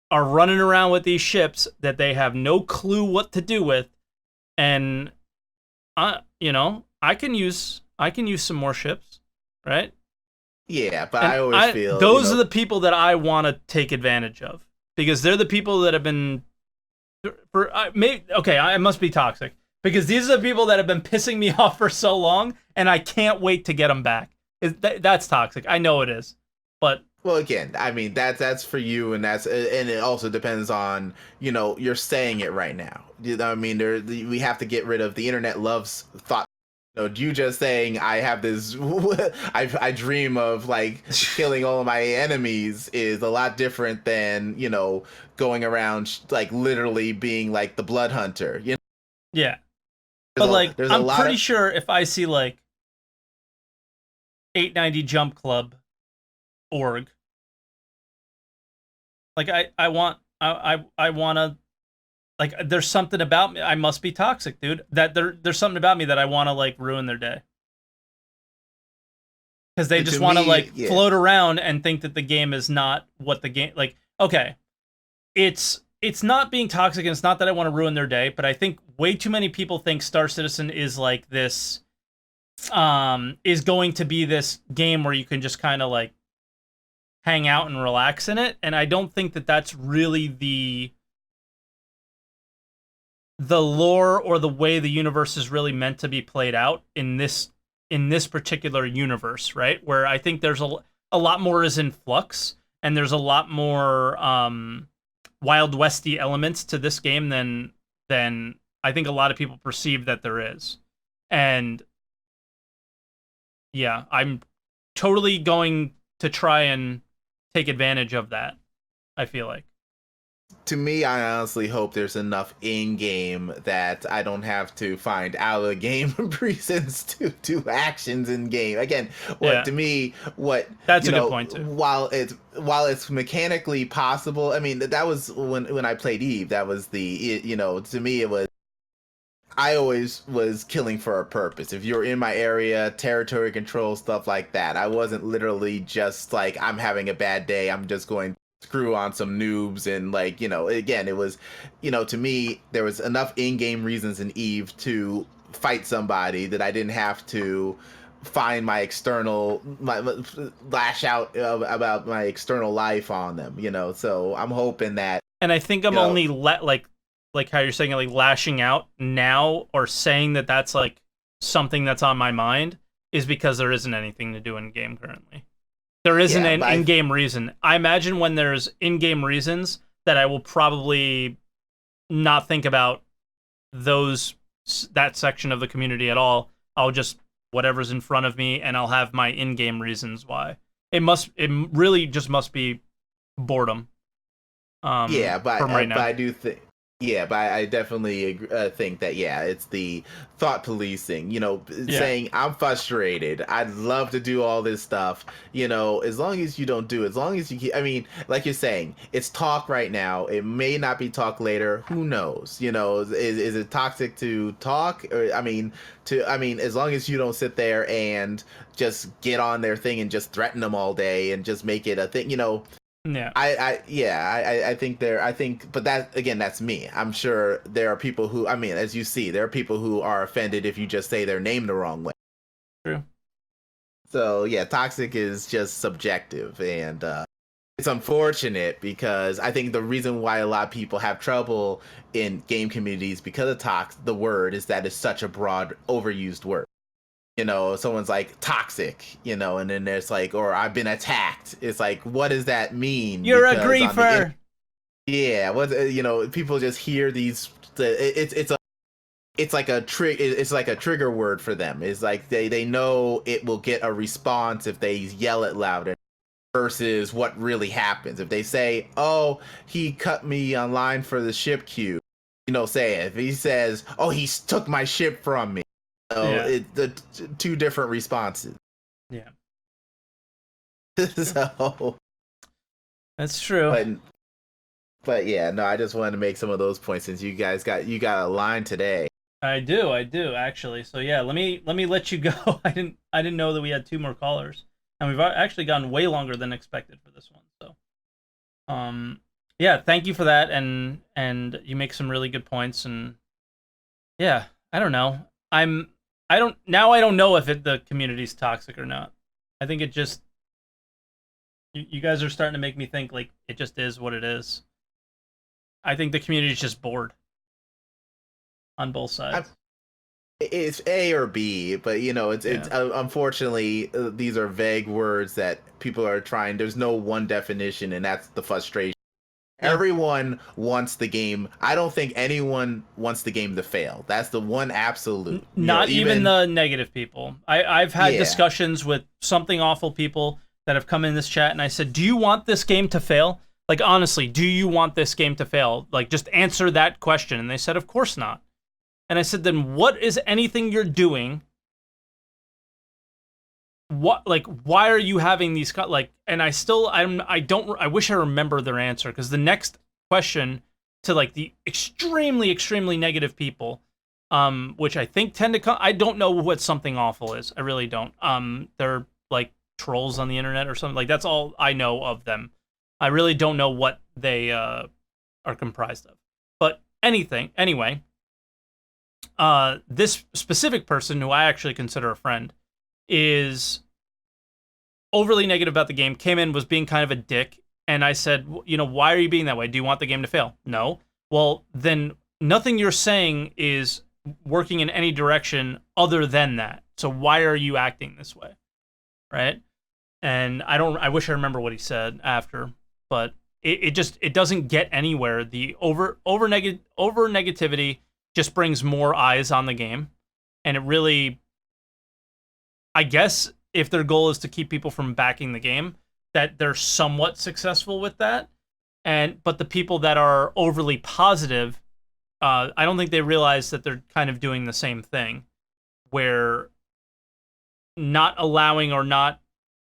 Speaker 1: are running around with these ships that they have no clue what to do with, and I can use some more ships, right?
Speaker 4: Yeah, but
Speaker 1: And
Speaker 4: I always feel
Speaker 1: those are the people that I want to take advantage of, because they're the people that have been. I must be toxic, because these are the people that have been pissing me off for so long, and I can't wait to get them back. That's toxic. I know it is, but
Speaker 4: well, again, I mean that's for you, and it also depends on you're saying it right now. I mean, we have to get rid of the internet loves thought. You just saying I have this I dream of like killing all of my enemies is a lot different than going around like literally being like the blood hunter.
Speaker 1: Yeah, but I'm pretty sure if I see like 890 Jump Club org, like I want to. Like, there's something about me. I must be toxic, dude. That there's something about me that I want to like ruin their day, because they just want to float around and think that the game is not what the game. Like, okay, it's not being toxic, and it's not that I want to ruin their day, but I think way too many people think Star Citizen is like this, is going to be this game where you can just kind of like hang out and relax in it, and I don't think that that's really the lore or the way the universe is really meant to be played out in this particular universe, right? Where I think there's a lot more is in flux, and there's a lot more Wild Westy elements to this game than I think a lot of people perceive that there is. And yeah, I'm totally going to try and take advantage of that, I feel like.
Speaker 4: To me, I honestly hope there's enough in-game that I don't have to find out-of-game reasons to do actions in-game. Again, to me,
Speaker 1: that's a good point too.
Speaker 4: While it's mechanically possible, I mean that was when I played Eve. That was to me it was. I always was killing for a purpose. If you're in my area, territory control, stuff like that. I wasn't literally just like, I'm having a bad day, I'm just going to screw on some noobs, and again, it was, to me, there was enough in-game reasons in Eve to fight somebody that I didn't have to find my lash out about my external life on them, so I'm hoping that.
Speaker 1: And I think I'm only like how you're saying, like lashing out now or saying that that's like something that's on my mind is because there isn't anything to do in game currently. There isn't an in-game reason. I imagine when there's in-game reasons that I will probably not think about that section of the community at all. I'll just whatever's in front of me, and I'll have my in-game reasons why. It really just must be boredom.
Speaker 4: Yeah, but
Speaker 1: from right now.
Speaker 4: but I do think. Yeah, but I definitely think that, it's the thought policing, saying I'm frustrated. I'd love to do all this stuff, as long as you don't do it, as long as you keep, I mean, like you're saying, it's talk right now. It may not be talk later. Who knows? Is it toxic to talk? Or, as long as you don't sit there and just get on their thing and just threaten them all day and just make it a thing,
Speaker 1: Yeah.
Speaker 4: I think, but that, again, that's me. I'm sure there are people who, as you see, there are people who are offended if you just say their name the wrong way.
Speaker 1: True.
Speaker 4: So yeah, toxic is just subjective, and it's unfortunate because I think the reason why a lot of people have trouble in game communities because of the word is that it's such a broad, overused word. Someone's like toxic, and then there's like, or I've been attacked. It's like, what does that mean?
Speaker 1: You're a griefer.
Speaker 4: Yeah, people just hear these. It's like a trigger word for them. It's like they know it will get a response if they yell it louder versus what really happens. If they say, "Oh, he cut me online for the ship queue," say it. If he says, "Oh, he took my ship from me." The two different responses.
Speaker 1: Yeah.
Speaker 4: So
Speaker 1: that's true.
Speaker 4: But yeah, no, I just wanted to make some of those points since you guys got a line today.
Speaker 1: I do actually. So yeah, let me let you go. I didn't know that we had 2 more callers, and we've actually gone way longer than expected for this one. So, yeah, thank you for that, and you make some really good points, and yeah, I don't know. I don't know if the community's toxic or not. I think it just you guys are starting to make me think like it just is what it is. I think the community's just bored on both sides.
Speaker 4: It's A or B, but it's unfortunately these are vague words that people are trying. There's no one definition, and that's the frustration. Yeah. Everyone wants the game. I don't think anyone wants the game to fail. That's the one absolute.
Speaker 1: Not even the negative people. I've had discussions with something awful people that have come in this chat, and I said, "Do you want this game to fail? Like, honestly, do you want this game to fail? Like, just answer that question." And they said, "Of course not." And I said, "Then what is anything you're doing? Why are you having these and I wish I remember their answer, because the next question to like the extremely, extremely negative people, which I think tend to come, I don't know what something awful is. I really don't. They're like trolls on the internet or something. Like, that's all I know of them. I really don't know what they are comprised of. But anyway, this specific person, who I actually consider a friend, is overly negative about the game, came in, was being kind of a dick, and I said, why are you being that way? Do you want the game to fail? No. Well, then nothing you're saying is working in any direction other than that. So why are you acting this way? Right? And I wish I remember what he said after, but it doesn't get anywhere. The over negativity just brings more eyes on the game, and it really, I guess, if their goal is to keep people from backing the game, that they're somewhat successful with that. But the people that are overly positive, I don't think they realize that they're kind of doing the same thing, where not allowing or not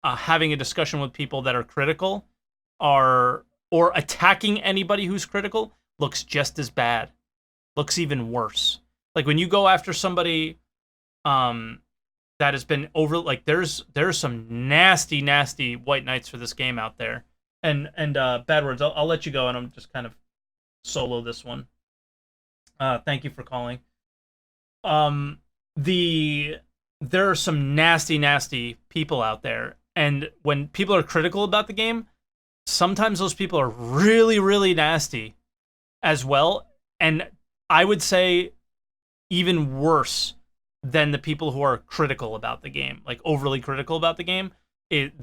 Speaker 1: having a discussion with people that are critical or attacking anybody who's critical looks just as bad, looks even worse. Like, when you go after somebody that has been there's some nasty white knights for this game out there. And Bad Words, I'll let you go, and I'm just kind of solo this one. Thank you for calling. There are some nasty people out there, and when people are critical about the game, sometimes those people are really, really nasty as well. And I would say even worse than the people who are critical about the game, like overly critical about the game.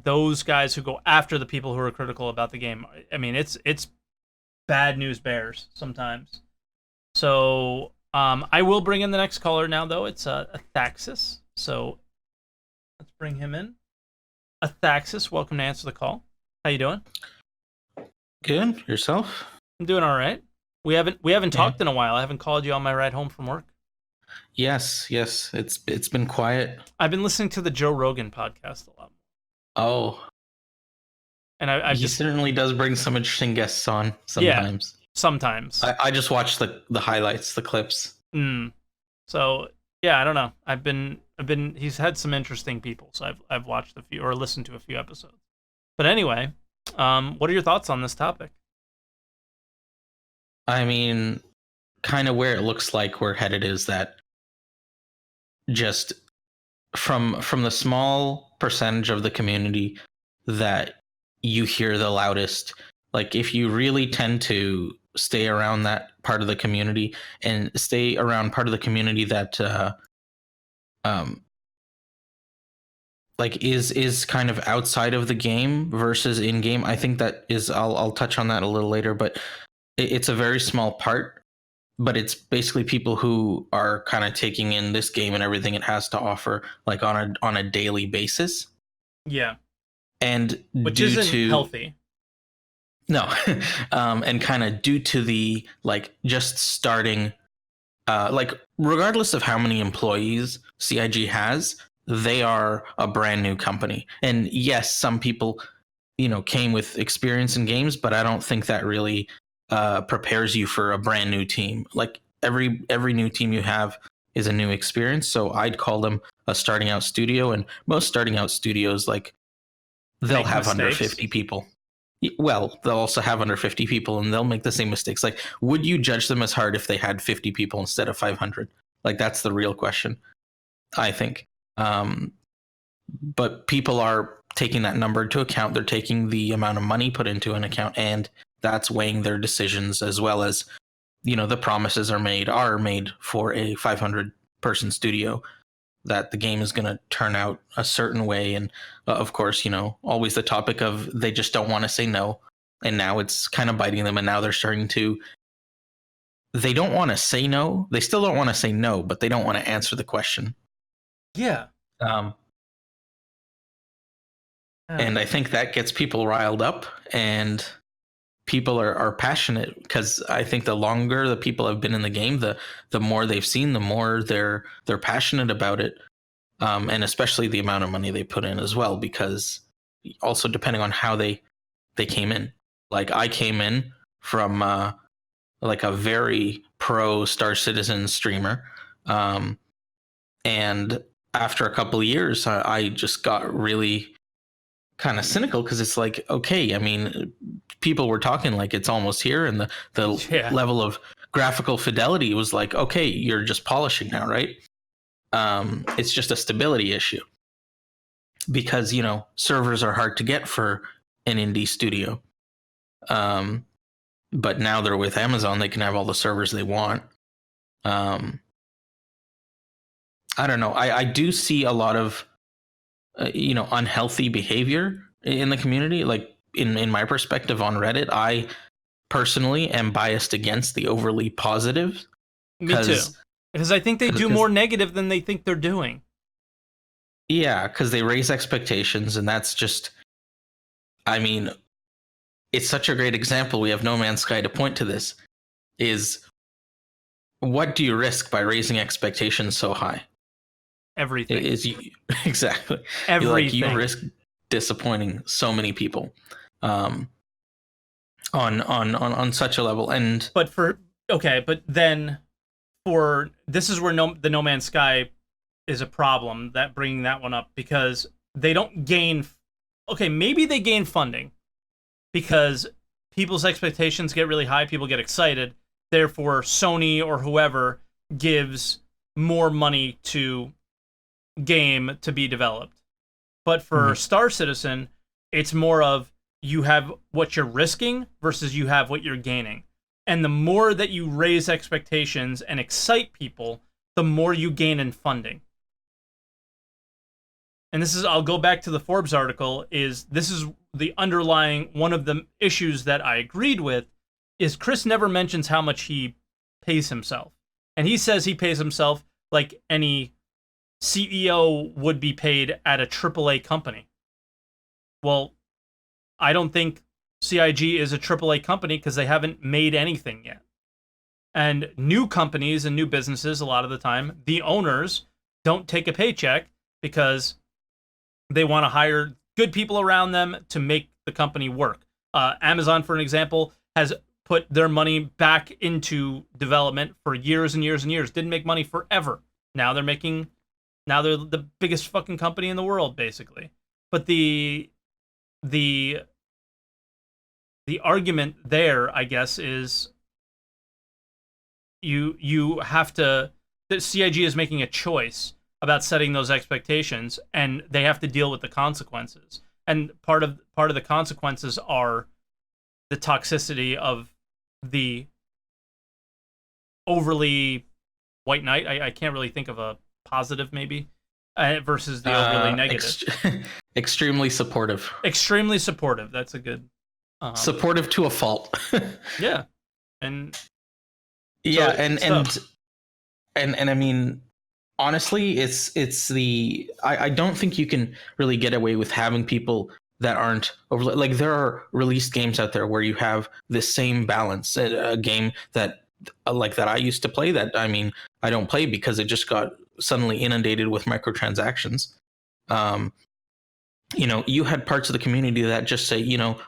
Speaker 1: Those guys who go after the people who are critical about the game, I mean, it's bad news bears sometimes. So I will bring in the next caller now, though. It's Athaxis. So let's bring him in. Athaxis, welcome to Answer the Call. How you doing?
Speaker 5: Good. Yourself?
Speaker 1: I'm doing all right. We haven't talked in a while. I haven't called you on my ride home from work.
Speaker 5: Yes. It's been quiet.
Speaker 1: I've been listening to the Joe Rogan podcast a lot.
Speaker 5: Oh.
Speaker 1: And I
Speaker 5: he certainly does bring some interesting guests on sometimes.
Speaker 1: Yeah, sometimes.
Speaker 5: I just watch the highlights, the clips.
Speaker 1: So yeah, I don't know. He's had some interesting people, so I've watched a few or listened to a few episodes. But anyway, what are your thoughts on this topic?
Speaker 5: I mean, kind of where it looks like we're headed is that just from the small percentage of the community that you hear the loudest, like if you really tend to stay around that part of the community and stay around part of the community that like is kind of outside of the game versus in game, I think that is I'll touch on that a little later, but it's a very small part, but it's basically people who are kind of taking in this game and everything it has to offer, like on a daily basis.
Speaker 1: Yeah,
Speaker 5: and
Speaker 1: which isn't healthy.
Speaker 5: No, and kind of due to the like just starting, like regardless of how many employees CIG has, they are a brand new company. And yes, some people, came with experience in games, but I don't think that really prepares you for a brand new team. Like every new team you have is a new experience. So I'd call them a starting out studio, and most starting out studios, like they'll have under 50 people. Well, they'll also have under 50 people and they'll make the same mistakes. Like, would you judge them as hard if they had 50 people instead of 500? Like, that's the real question, I think. But people are taking that number into account. They're taking the amount of money put into an account, and that's weighing their decisions, as well as, the promises are made for a 500 person studio that the game is going to turn out a certain way. And of course, always the topic of they just don't want to say no. And now it's kind of biting them. And now they're starting to, they don't want to say no. They still don't want to say no, but they don't want to answer the question.
Speaker 1: Yeah.
Speaker 5: And I think that gets people riled up, and people are passionate, because I think the longer the people have been in the game, the more they've seen, the more they're passionate about it, and especially the amount of money they put in as well, because also depending on how they came in. Like I came in from like a very pro Star Citizen streamer, and after a couple of years, I just got really kind of cynical, because it's like, okay, I mean, people were talking like it's almost here, and the level of graphical fidelity was like, okay, you're just polishing now, right? It's just a stability issue, because servers are hard to get for an indie studio, but now they're with Amazon, they can have all the servers they want. I don't know, I do see a lot of unhealthy behavior in the community. Like in my perspective on Reddit, I personally am biased against the overly positive.
Speaker 1: Me too. Because I think they do more negative than they think they're doing.
Speaker 5: Yeah, because they raise expectations, and that's just, I mean, it's such a great example. We have No Man's Sky to point to this. Is what do you risk by raising expectations so high?
Speaker 1: Everything.
Speaker 5: Exactly.
Speaker 1: Everything.
Speaker 5: You risk disappointing so many people on such a level. And
Speaker 1: but then this is where the No Man's Sky is a problem, that bringing that one up, because they don't gain. Okay, maybe they gain funding because people's expectations get really high, people get excited, therefore Sony or whoever gives more money to game to be developed. But for Star Citizen, it's more of you have what you're risking versus you have what you're gaining. And the more that you raise expectations and excite people, the more you gain in funding. And I'll go back to the Forbes article, this is the underlying, one of the issues that I agreed with, is Chris never mentions how much he pays himself. And he says he pays himself like any CEO would be paid at a AAA company. Well, I don't think CIG is a AAA company because they haven't made anything yet. And new companies and new businesses, a lot of the time, the owners don't take a paycheck because they want to hire good people around them to make the company work. Amazon, for an example, has put their money back into development for years and years and years. Didn't make money forever. Now they're the biggest fucking company in the world, basically. But the argument there, I guess, is you have to. The CIG is making a choice about setting those expectations, and they have to deal with the consequences. And part of the consequences are the toxicity of the overly white knight. I can't really think of a positive, maybe, versus the overly negative.
Speaker 5: Extremely supportive.
Speaker 1: Extremely supportive. That's a good.
Speaker 5: Supportive to a fault.
Speaker 1: Yeah, and
Speaker 5: yeah, and I mean, honestly, it's the I don't think you can really get away with having people that aren't over. Like, there are released games out there where you have the same balance. A game that like that I used to play, that I mean I don't play because it just got suddenly inundated with microtransactions. You had parts of the community that just say,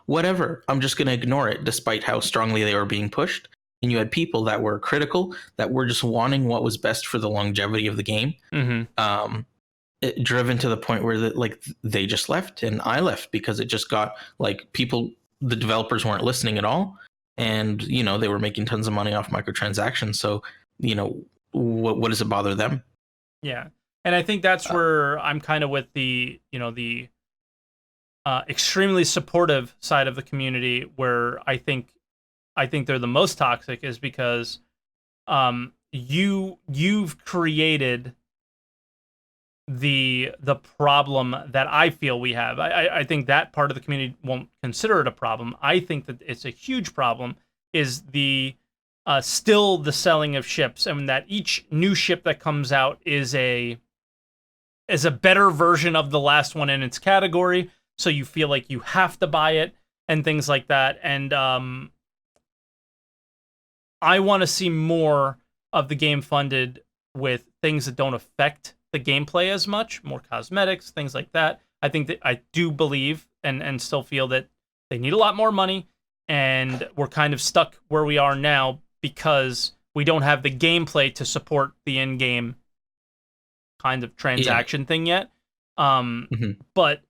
Speaker 5: whatever, I'm just going to ignore it, despite how strongly they were being pushed. And you had people that were critical, that were just wanting what was best for the longevity of the game.
Speaker 1: Mm-hmm.
Speaker 5: Driven to the point where they just left, and I left because it just got like the developers weren't listening at all. And, they were making tons of money off microtransactions. So, what does it bother them?
Speaker 1: Yeah. And I think that's where I'm kind of with the extremely supportive side of the community, where I think they're the most toxic, is because you've created the problem that I feel we have. I think that part of the community won't consider it a problem. I think that it's a huge problem, is the still the selling of ships, and that each new ship that comes out is a better version of the last one in its category, so you feel like you have to buy it and things like that. And I want to see more of the game funded with things that don't affect the gameplay as much, more cosmetics, things like that. I think that I do believe and still feel that they need a lot more money, and we're kind of stuck where we are now because we don't have the gameplay to support the in-game kind of transaction thing yet. But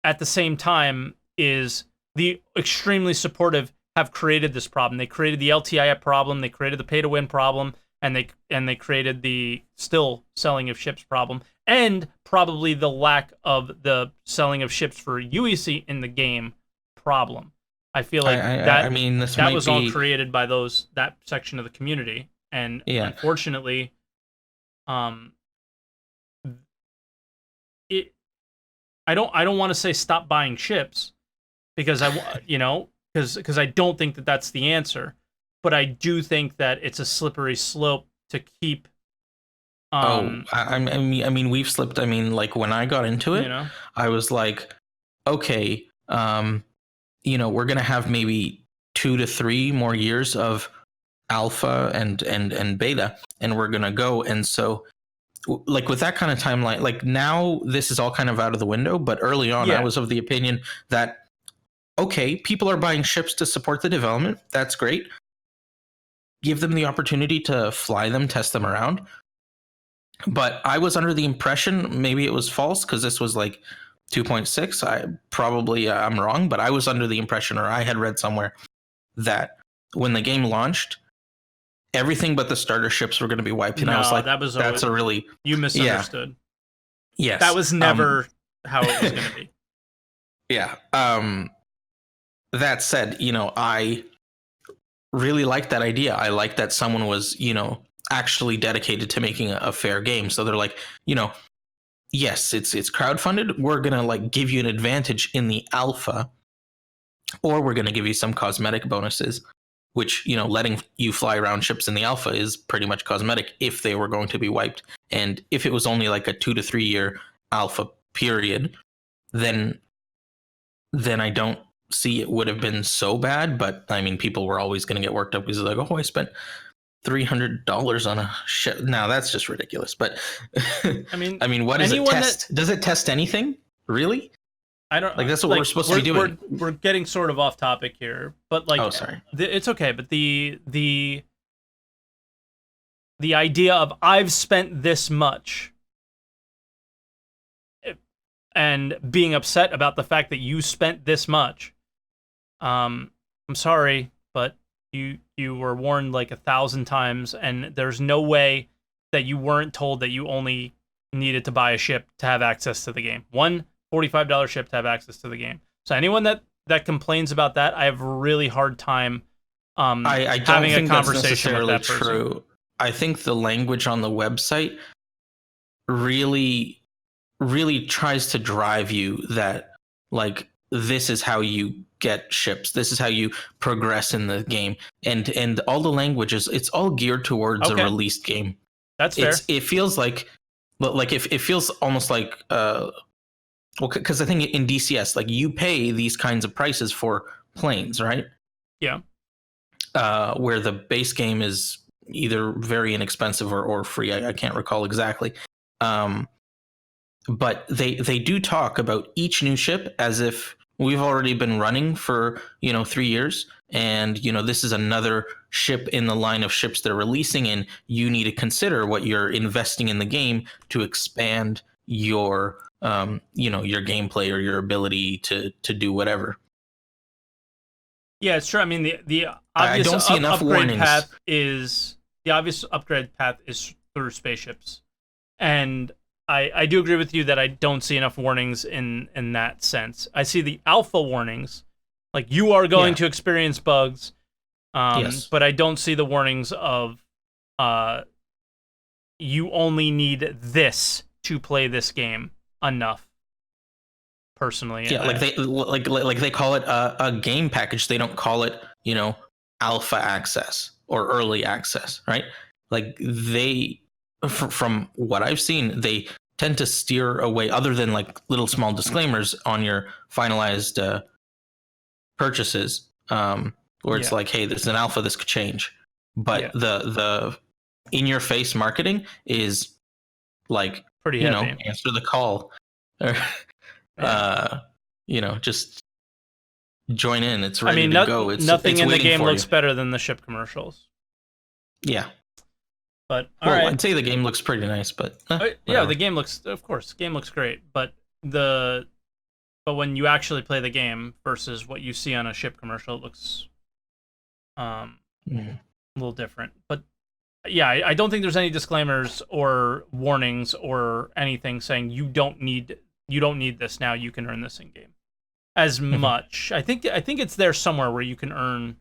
Speaker 1: at the same time, is the extremely supportive have created this problem. They created the LTI problem, they created the pay-to-win problem, and they created the still selling of ships problem, and probably the lack of the selling of ships for UEC in the game problem. I feel like that was all created by that section of the community, and unfortunately, I don't want to say stop buying ships, because because I don't think that that's the answer, but I do think that it's a slippery slope to keep.
Speaker 5: I mean, we've slipped. I mean, like, when I got into it, I was like, okay, we're gonna have maybe 2 to 3 more years of alpha and beta, and we're gonna go. And so, like, with that kind of timeline, like, now this is all kind of out of the window. But early on, I was of the opinion that, okay, people are buying ships to support the development. That's great. Give them the opportunity to fly them, test them around. But I was under the impression, maybe it was false, because this was like 2.6. I'm wrong, but I was under the impression, or I had read somewhere, that when the game launched, everything but the starter ships were going to be wiped. And I was like, you misunderstood.
Speaker 1: Yes. That was never how it was going to be.
Speaker 5: Yeah. That said, I really liked that idea. I liked that someone was, actually dedicated to making a fair game. So they're like, yes, it's crowdfunded. We're going to like give you an advantage in the alpha, or we're going to give you some cosmetic bonuses, which, you know, letting you fly around ships in the alpha is pretty much cosmetic if they were going to be wiped. And if it was only like a 2 to 3 year alpha period, then I don't see it would have been so bad. But I mean, people were always going to get worked up because they're like, oh, I spent $300 on a ship. Now that's just ridiculous. But
Speaker 1: I mean,
Speaker 5: what does it test? Does it test anything? Really?
Speaker 1: I don't
Speaker 5: like. That's what we're supposed to be doing.
Speaker 1: We're getting sort of off topic here, but like,
Speaker 5: oh, sorry,
Speaker 1: it's okay. But the idea of I've spent this much, and being upset about the fact that you spent this much. I'm sorry, but you were warned like 1,000 times, and there's no way that you weren't told that you only needed to buy a ship to have access to the game. One $45 ship to have access to the game. So anyone that complains about that, I have a really hard time
Speaker 5: I don't
Speaker 1: having
Speaker 5: think
Speaker 1: a conversation
Speaker 5: that's necessarily
Speaker 1: with that person.
Speaker 5: True. I think the language on the website really tries to drive you that like this is how you get ships. This is how you progress in the game. And all the languages, it's all geared towards a released game.
Speaker 1: That's fair.
Speaker 5: It feels like it feels almost like because I think in DCS, like you pay these kinds of prices for planes, right?
Speaker 1: Yeah.
Speaker 5: Where the base game is either very inexpensive or free. I can't recall exactly. But they do talk about each new ship as if we've already been running for 3 years, and this is another ship in the line of ships they're releasing, and you need to consider what you're investing in the game to expand your your gameplay or your ability to do whatever.
Speaker 1: Yeah, it's true. I mean, the obvious
Speaker 5: I don't see enough
Speaker 1: upgrade
Speaker 5: warnings.
Speaker 1: path is through spaceships, and I do agree with you that I don't see enough warnings in that sense. I see the alpha warnings, like you are going to experience bugs,
Speaker 5: yes.
Speaker 1: but I don't see the warnings of you only need this to play this game enough. Personally,
Speaker 5: yeah, like they call it a game package. They don't call it alpha access or early access, right? Like they, from what I've seen, they tend to steer away, other than like little small disclaimers on your finalized purchases, where it's like, hey, this is an alpha, this could change. But the in your face marketing is like
Speaker 1: pretty heavy.
Speaker 5: Answer the call. Just join in. It's ready to go.
Speaker 1: Nothing
Speaker 5: it's
Speaker 1: in the game looks
Speaker 5: you.
Speaker 1: better than the ship commercials.
Speaker 5: Yeah.
Speaker 1: But all right.
Speaker 5: I'd say the game looks pretty nice, but
Speaker 1: the game looks, of course, the game looks great. But when you actually play the game versus what you see on a ship commercial, it looks a little different. But yeah, I don't think there's any disclaimers or warnings or anything saying you don't need this now. You can earn this in game as much. I think it's there somewhere where you can earn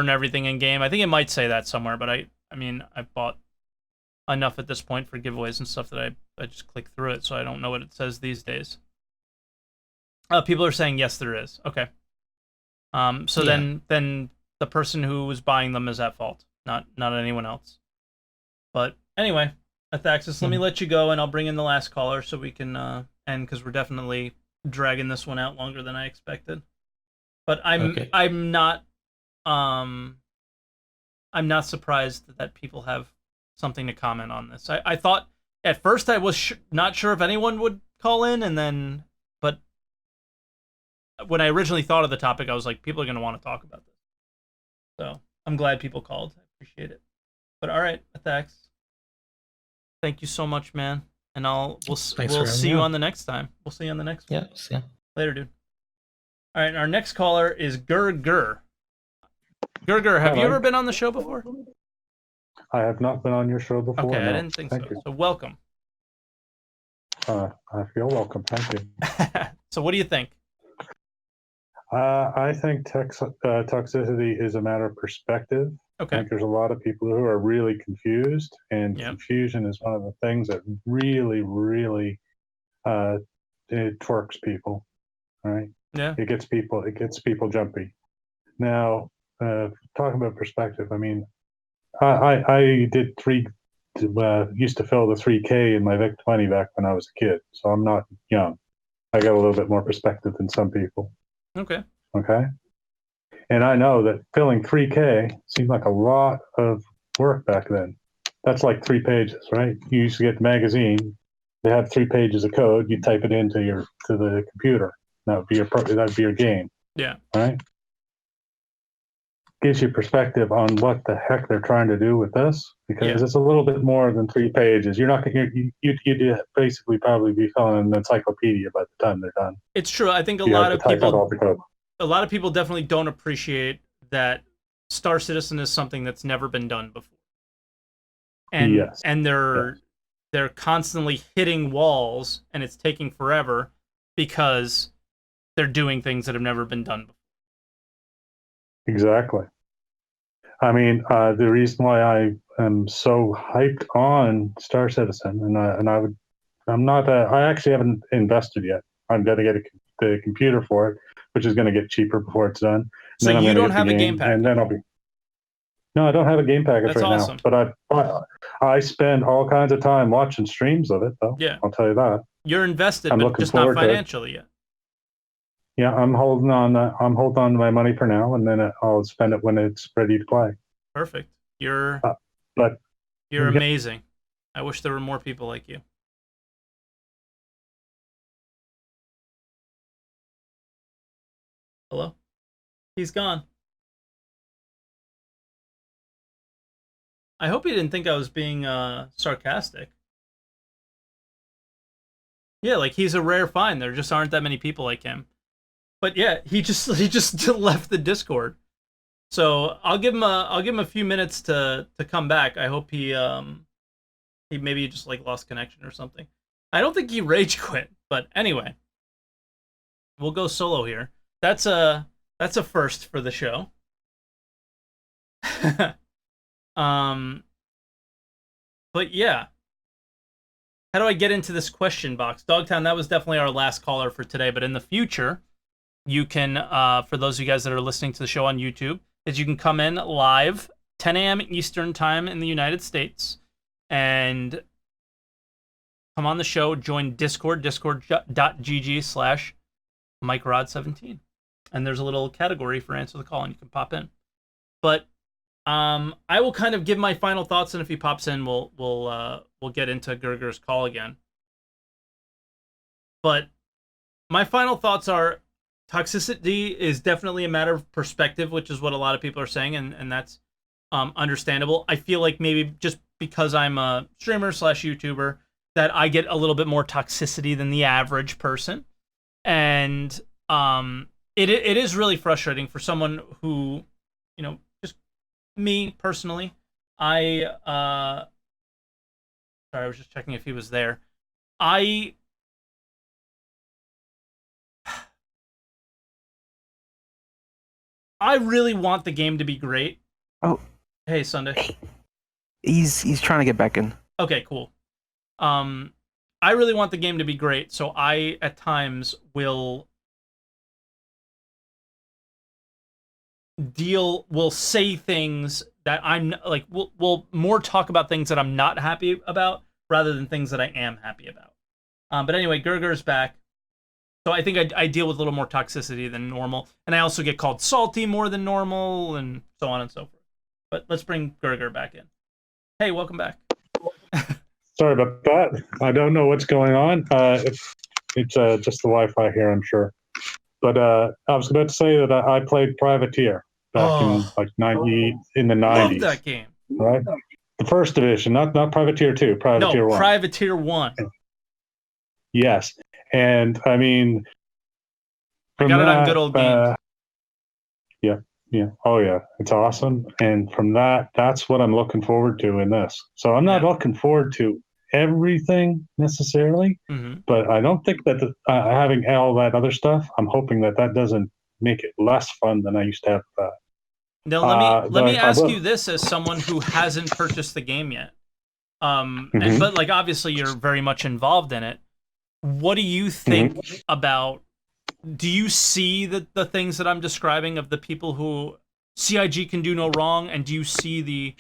Speaker 1: everything in game. I think it might say that somewhere, but I mean, I've bought enough at this point for giveaways and stuff that I just click through it, so I don't know what it says these days. People are saying yes, there is. Okay. Then the person who was buying them is at fault, not anyone else. But anyway, Athaxis, let me let you go, and I'll bring in the last caller so we can end, because we're definitely dragging this one out longer than I expected. But I'm not surprised that people have something to comment on this. I thought at first I was not sure if anyone would call in, but when I originally thought of the topic, I was like, people are going to want to talk about this. So I'm glad people called. I appreciate it. But all right, Athax, thank you so much, man. And we'll see you on the next time. We'll see you on the next one.
Speaker 5: Yeah, see ya.
Speaker 1: Later, dude. All right, our next caller is Gur. Gur, have you ever been on the show before?
Speaker 6: I have not been on your show before.
Speaker 1: Okay,
Speaker 6: no.
Speaker 1: I didn't think
Speaker 6: Thank
Speaker 1: so.
Speaker 6: you.
Speaker 1: So welcome.
Speaker 6: I feel welcome. Thank you.
Speaker 1: So what do you think?
Speaker 6: I think toxicity is a matter of perspective.
Speaker 1: Okay.
Speaker 6: I think there's a lot of people who are really confused, and confusion is one of the things that really, really it twerks people. Right?
Speaker 1: Yeah.
Speaker 6: It gets people jumpy. Now, talking about perspective, I mean, I did used to fill the 3K in my Vic 20 back when I was a kid, so I'm not young. I got a little bit more perspective than some people.
Speaker 1: Okay.
Speaker 6: Okay. And I know that filling 3K seemed like a lot of work back then. That's like 3 pages, right? You used to get the magazine. They have 3 pages of code. You type it into the computer. That would be your game.
Speaker 1: Yeah.
Speaker 6: Right. Gives you perspective on what the heck they're trying to do with this, because it's a little bit more than 3 pages. You're not going to you'd basically probably be filling an encyclopedia by the time they're done.
Speaker 1: It's true. I think a
Speaker 6: You
Speaker 1: lot
Speaker 6: have
Speaker 1: of
Speaker 6: to type out
Speaker 1: people
Speaker 6: all the code.
Speaker 1: a lot of people definitely don't appreciate that Star Citizen is something that's never been done before. And and they're constantly hitting walls, and it's taking forever because they're doing things that have never been done before.
Speaker 6: Exactly. I mean, the reason why I am so hyped on Star Citizen, I actually haven't invested yet. I'm going to get the computer for it, which is going to get cheaper before it's done.
Speaker 1: So
Speaker 6: then
Speaker 1: you don't have a game package?
Speaker 6: And then I'll be. No, I don't have a game package
Speaker 1: That's
Speaker 6: right
Speaker 1: awesome.
Speaker 6: now. But I spend all kinds of time watching streams of it, though.
Speaker 1: Yeah.
Speaker 6: I'll tell you that.
Speaker 1: You're invested,
Speaker 6: I'm
Speaker 1: but
Speaker 6: looking
Speaker 1: just not
Speaker 6: forward to it.
Speaker 1: financially yet.
Speaker 6: Yeah, I'm holding on. I'm holding on to my money for now, and then I'll spend it when it's ready to play.
Speaker 1: Perfect. You're
Speaker 6: But
Speaker 1: you're amazing. I wish there were more people like you. Hello? He's gone. I hope he didn't think I was being sarcastic. Yeah, like he's a rare find. There just aren't that many people like him. But yeah, he just left the Discord. So I'll give him a few minutes to come back. I hope he maybe just like lost connection or something. I don't think he rage quit, but anyway. We'll go solo here. That's a first for the show. But yeah. How do I get into this question box? Dogtown, that was definitely our last caller for today, but in the future, you can, for those of you guys that are listening to the show on YouTube, is you can come in live, 10 a.m. Eastern time in the United States, and come on the show, join Discord, discord.gg/MikeRod17. And there's a little category for answer the call, and you can pop in. But I will kind of give my final thoughts, and if he pops in, we'll get into Gerger's call again. But my final thoughts are toxicity is definitely a matter of perspective, which is what a lot of people are saying, and that's understandable. I feel like maybe just because I'm a streamer / YouTuber, that I get a little bit more toxicity than the average person, and it is really frustrating for someone who, you know, me personally, sorry, I was just checking if he was there. I really want the game to be great.
Speaker 7: Oh,
Speaker 1: hey, Sunday.
Speaker 7: Hey. He's trying to get back in.
Speaker 1: Okay, cool. I really want the game to be great, so I at times will say things that I'm like, we'll more talk about things that I'm not happy about rather than things that I am happy about. But anyway, Gerger's back. So I think I deal with a little more toxicity than normal. And I also get called salty more than normal and so on and so forth. But let's bring Gerger back in. Hey, welcome back.
Speaker 6: Sorry about that. I don't know what's going on. It's just the Wi-Fi here, I'm sure. But I was about to say that I played Privateer back in like in the 90s.
Speaker 1: Love that game.
Speaker 6: Right? The first edition, not Privateer 2, Privateer 1.
Speaker 1: Privateer 1.
Speaker 6: Yes. And I mean,
Speaker 1: I got it on good old games.
Speaker 6: Yeah. Oh yeah. It's awesome. And from that's what I'm looking forward to in this. So I'm not looking forward to everything necessarily, but I don't think that having all that other stuff, I'm hoping that doesn't make it less fun than I used to have that.
Speaker 1: Now let me ask you this as someone who hasn't purchased the game yet. But like obviously you're very much involved in it. What do you think about? Do you see the things that I'm describing of the people who CIG can do no wrong, and do you see the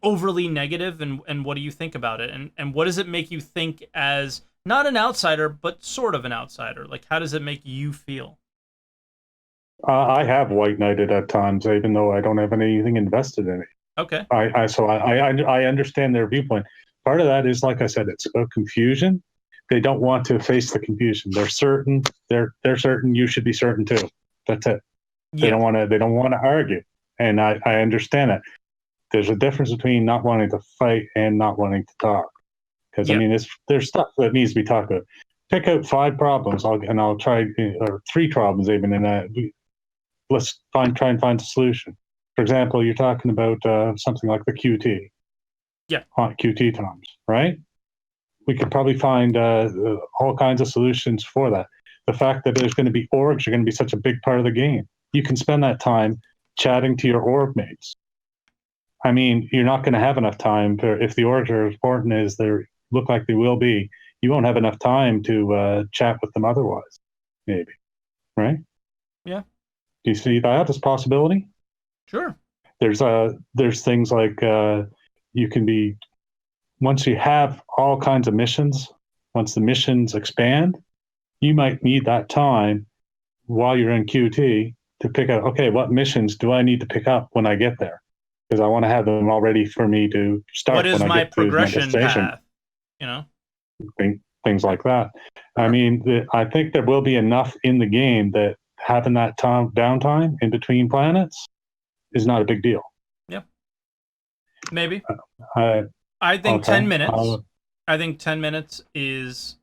Speaker 1: overly negative, and what do you think about it, and what does it make you think as not an outsider but sort of an outsider? Like, how does it make you feel?
Speaker 6: I have white knighted at times, even though I don't have anything invested in it.
Speaker 1: Okay.
Speaker 6: I understand their viewpoint. Part of that is, like I said, it's about confusion. They don't want to face the confusion. They're certain. They're certain. You should be certain too. That's it. They don't want to. They don't want to argue, and I understand it. There's a difference between not wanting to fight and not wanting to talk. Because I mean, there's stuff that needs to be talked about. Pick out 5 problems, I'll try, or 3 problems even, and let's try and find a solution. For example, you're talking about something like the QT.
Speaker 1: Yeah.
Speaker 6: QT times, right? We could probably find all kinds of solutions for that. The fact that there's going to be orgs are going to be such a big part of the game. You can spend that time chatting to your org mates. I mean, you're not going to have enough time for, if the orgs are as important as they look like they will be, you won't have enough time to chat with them otherwise, maybe, right?
Speaker 1: Yeah.
Speaker 6: Do you see that as a possibility?
Speaker 1: Sure.
Speaker 6: There's things like you can be, once you have all kinds of missions, once the missions expand, you might need that time while you're in QT to pick out, okay, what missions do I need to pick up when I get there? Because I want to have them all ready for me to start.
Speaker 1: What is
Speaker 6: when I
Speaker 1: my
Speaker 6: get to my
Speaker 1: progression
Speaker 6: destination.
Speaker 1: path? You know,
Speaker 6: things like that. I mean, I think there will be enough in the game that having that downtime in between planets is not a big deal.
Speaker 1: Yeah, maybe.
Speaker 6: I
Speaker 1: think 10 minutes. I think 10 minutes is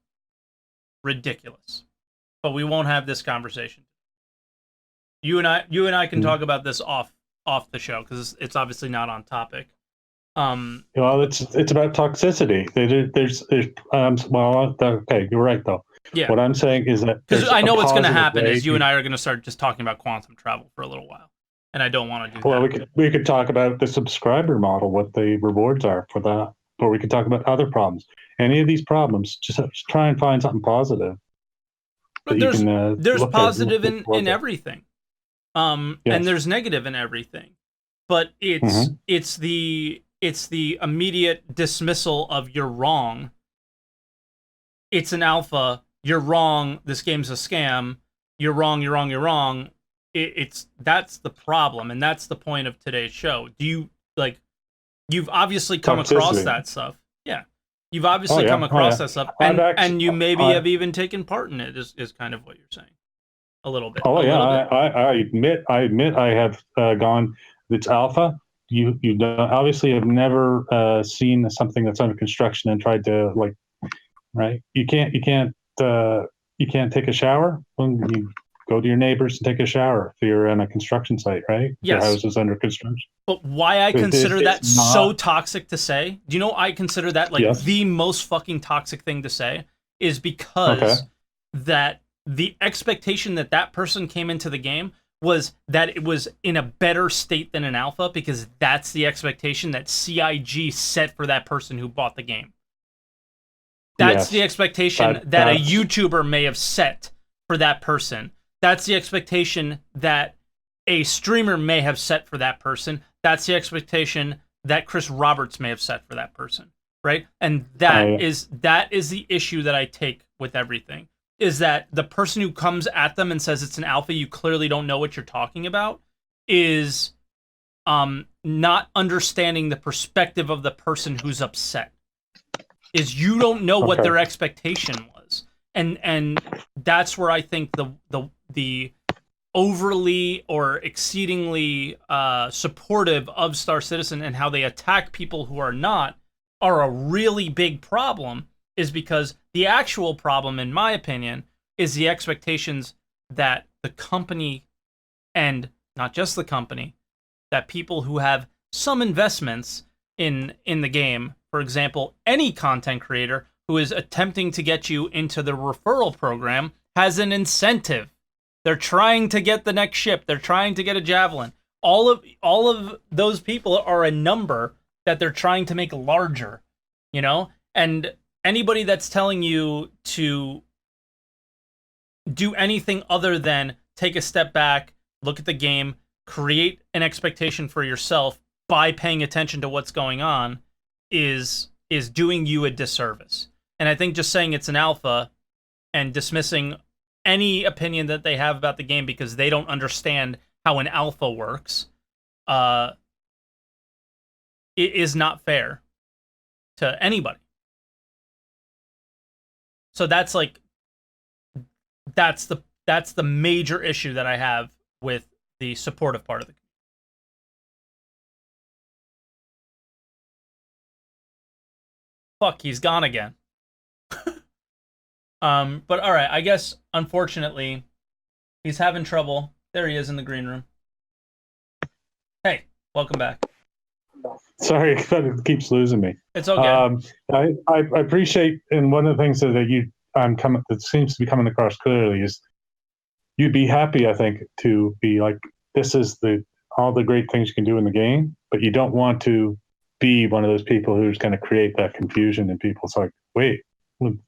Speaker 1: ridiculous, but we won't have this conversation. You and I can talk about this off the show, because it's obviously not on topic.
Speaker 6: Well, it's about toxicity. Okay, you're right though.
Speaker 1: Yeah.
Speaker 6: What I'm saying is that,
Speaker 1: because I know what's going to happen is you and I are going to start just talking about quantum travel for a little while, and I don't want to do that.
Speaker 6: Well, we could talk about the subscriber model, what the rewards are for that, or we could talk about other problems. Any of these problems, just try and find something positive.
Speaker 1: But there's positive in everything, yes. And there's negative in everything, but it's the immediate dismissal of you're wrong. It's an alpha. You're wrong. This game's a scam. You're wrong. You're wrong. You're wrong. That's the problem, and that's the point of today's show. Do you you've obviously come across that stuff? Yeah, you've obviously come across that stuff, and you maybe have even taken part in it. Is kind of what you're saying, a little bit.
Speaker 6: I admit I have gone. It's alpha. You obviously have never seen something that's under construction and tried to right? You can't take a shower. You go to your neighbors and take a shower if you're on a construction site, right?
Speaker 1: Yes.
Speaker 6: Your house is under construction.
Speaker 1: But why I consider that so toxic to say? Do you know I consider that the most fucking toxic thing to say is because that the expectation that person came into the game was that it was in a better state than an alpha, because that's the expectation that CIG set for that person who bought the game. That's the expectation that a YouTuber may have set for that person. That's the expectation that a streamer may have set for that person. That's the expectation that Chris Roberts may have set for that person, right? And that is the issue that I take with everything, is that the person who comes at them and says it's an alpha, you clearly don't know what you're talking about, is not understanding the perspective of the person who's upset. Is you don't know what their expectation was, and that's where I think the overly or exceedingly supportive of Star Citizen and how they attack people who are not are a really big problem, is because the actual problem, in my opinion, is the expectations that the company, and not just the company, that people who have some investments in the game, for example, any content creator who is attempting to get you into the referral program has an incentive. They're trying to get the next ship. They're trying to get a Javelin. All of those people are a number that they're trying to make larger, you know? And anybody that's telling you to do anything other than take a step back, look at the game, create an expectation for yourself by paying attention to what's going on is doing you a disservice. And I think just saying it's an alpha and dismissing any opinion that they have about the game because they don't understand how an alpha works, it is not fair to anybody. So that's the major issue that I have with the supportive part of the community. Fuck, he's gone again. But all right, I guess unfortunately he's having trouble. There he is in the green room. Hey, welcome back.
Speaker 6: Sorry, it keeps losing me.
Speaker 1: It's okay.
Speaker 6: I appreciate, and one of the things that seems to be coming across clearly is you'd be happy, I think, to be like, this is all the great things you can do in the game, but you don't want to be one of those people who's going to create that confusion in people. It's like, wait,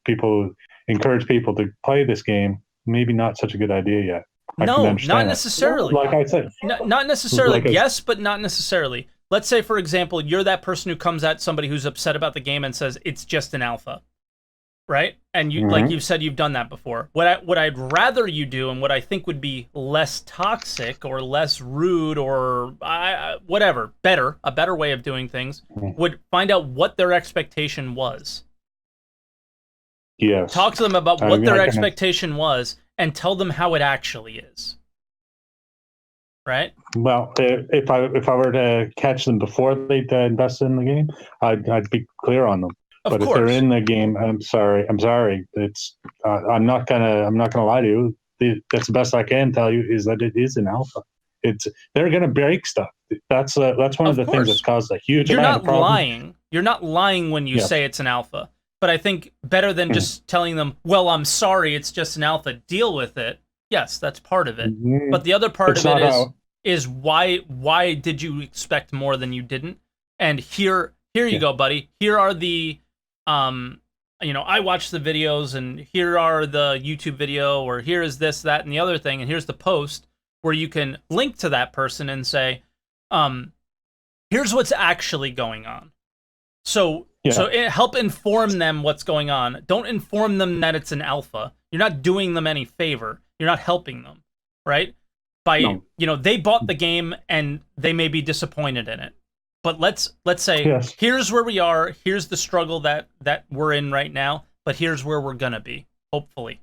Speaker 6: people encourage people to play this game, maybe not such a good idea yet.
Speaker 1: No, not necessarily.
Speaker 6: Like I said,
Speaker 1: not necessarily. Yes, but not necessarily. Let's say, for example, you're that person who comes at somebody who's upset about the game and says it's just an alpha, right? And you, like you've said, you've done that before. What I'd rather you do, and what I think would be less toxic or less rude or whatever, a better way of doing things, would find out what their expectation was.
Speaker 6: Yes.
Speaker 1: Talk to them about what their expectation was and tell them how it actually is. Right?
Speaker 6: Well, if I were to catch them before they invested in the game, I'd be clear on them. But if they're in the game, I'm sorry. It's I'm not gonna lie to you. That's the best I can tell you is that it is an alpha. They're gonna break stuff. That's one of the things that's caused a huge amount of problems.
Speaker 1: Lying. You're not lying when you say it's an alpha. But I think better than just telling them, well, I'm sorry, it's just an alpha, deal with it. Yes, that's part of it. But the other part of it is why did you expect more than you didn't? And here you go, buddy. Here are the I watched the videos, and here are the YouTube video, or here is this, that, and the other thing, and here's the post where you can link to that person and say, here's what's actually going on. So help inform them what's going on. Don't inform them that it's an alpha. You're not doing them any favor. You're not helping them, right? They bought the game and they may be disappointed in it. But let's say here's where we are. Here's the struggle that we're in right now. But here's where we're gonna be, hopefully.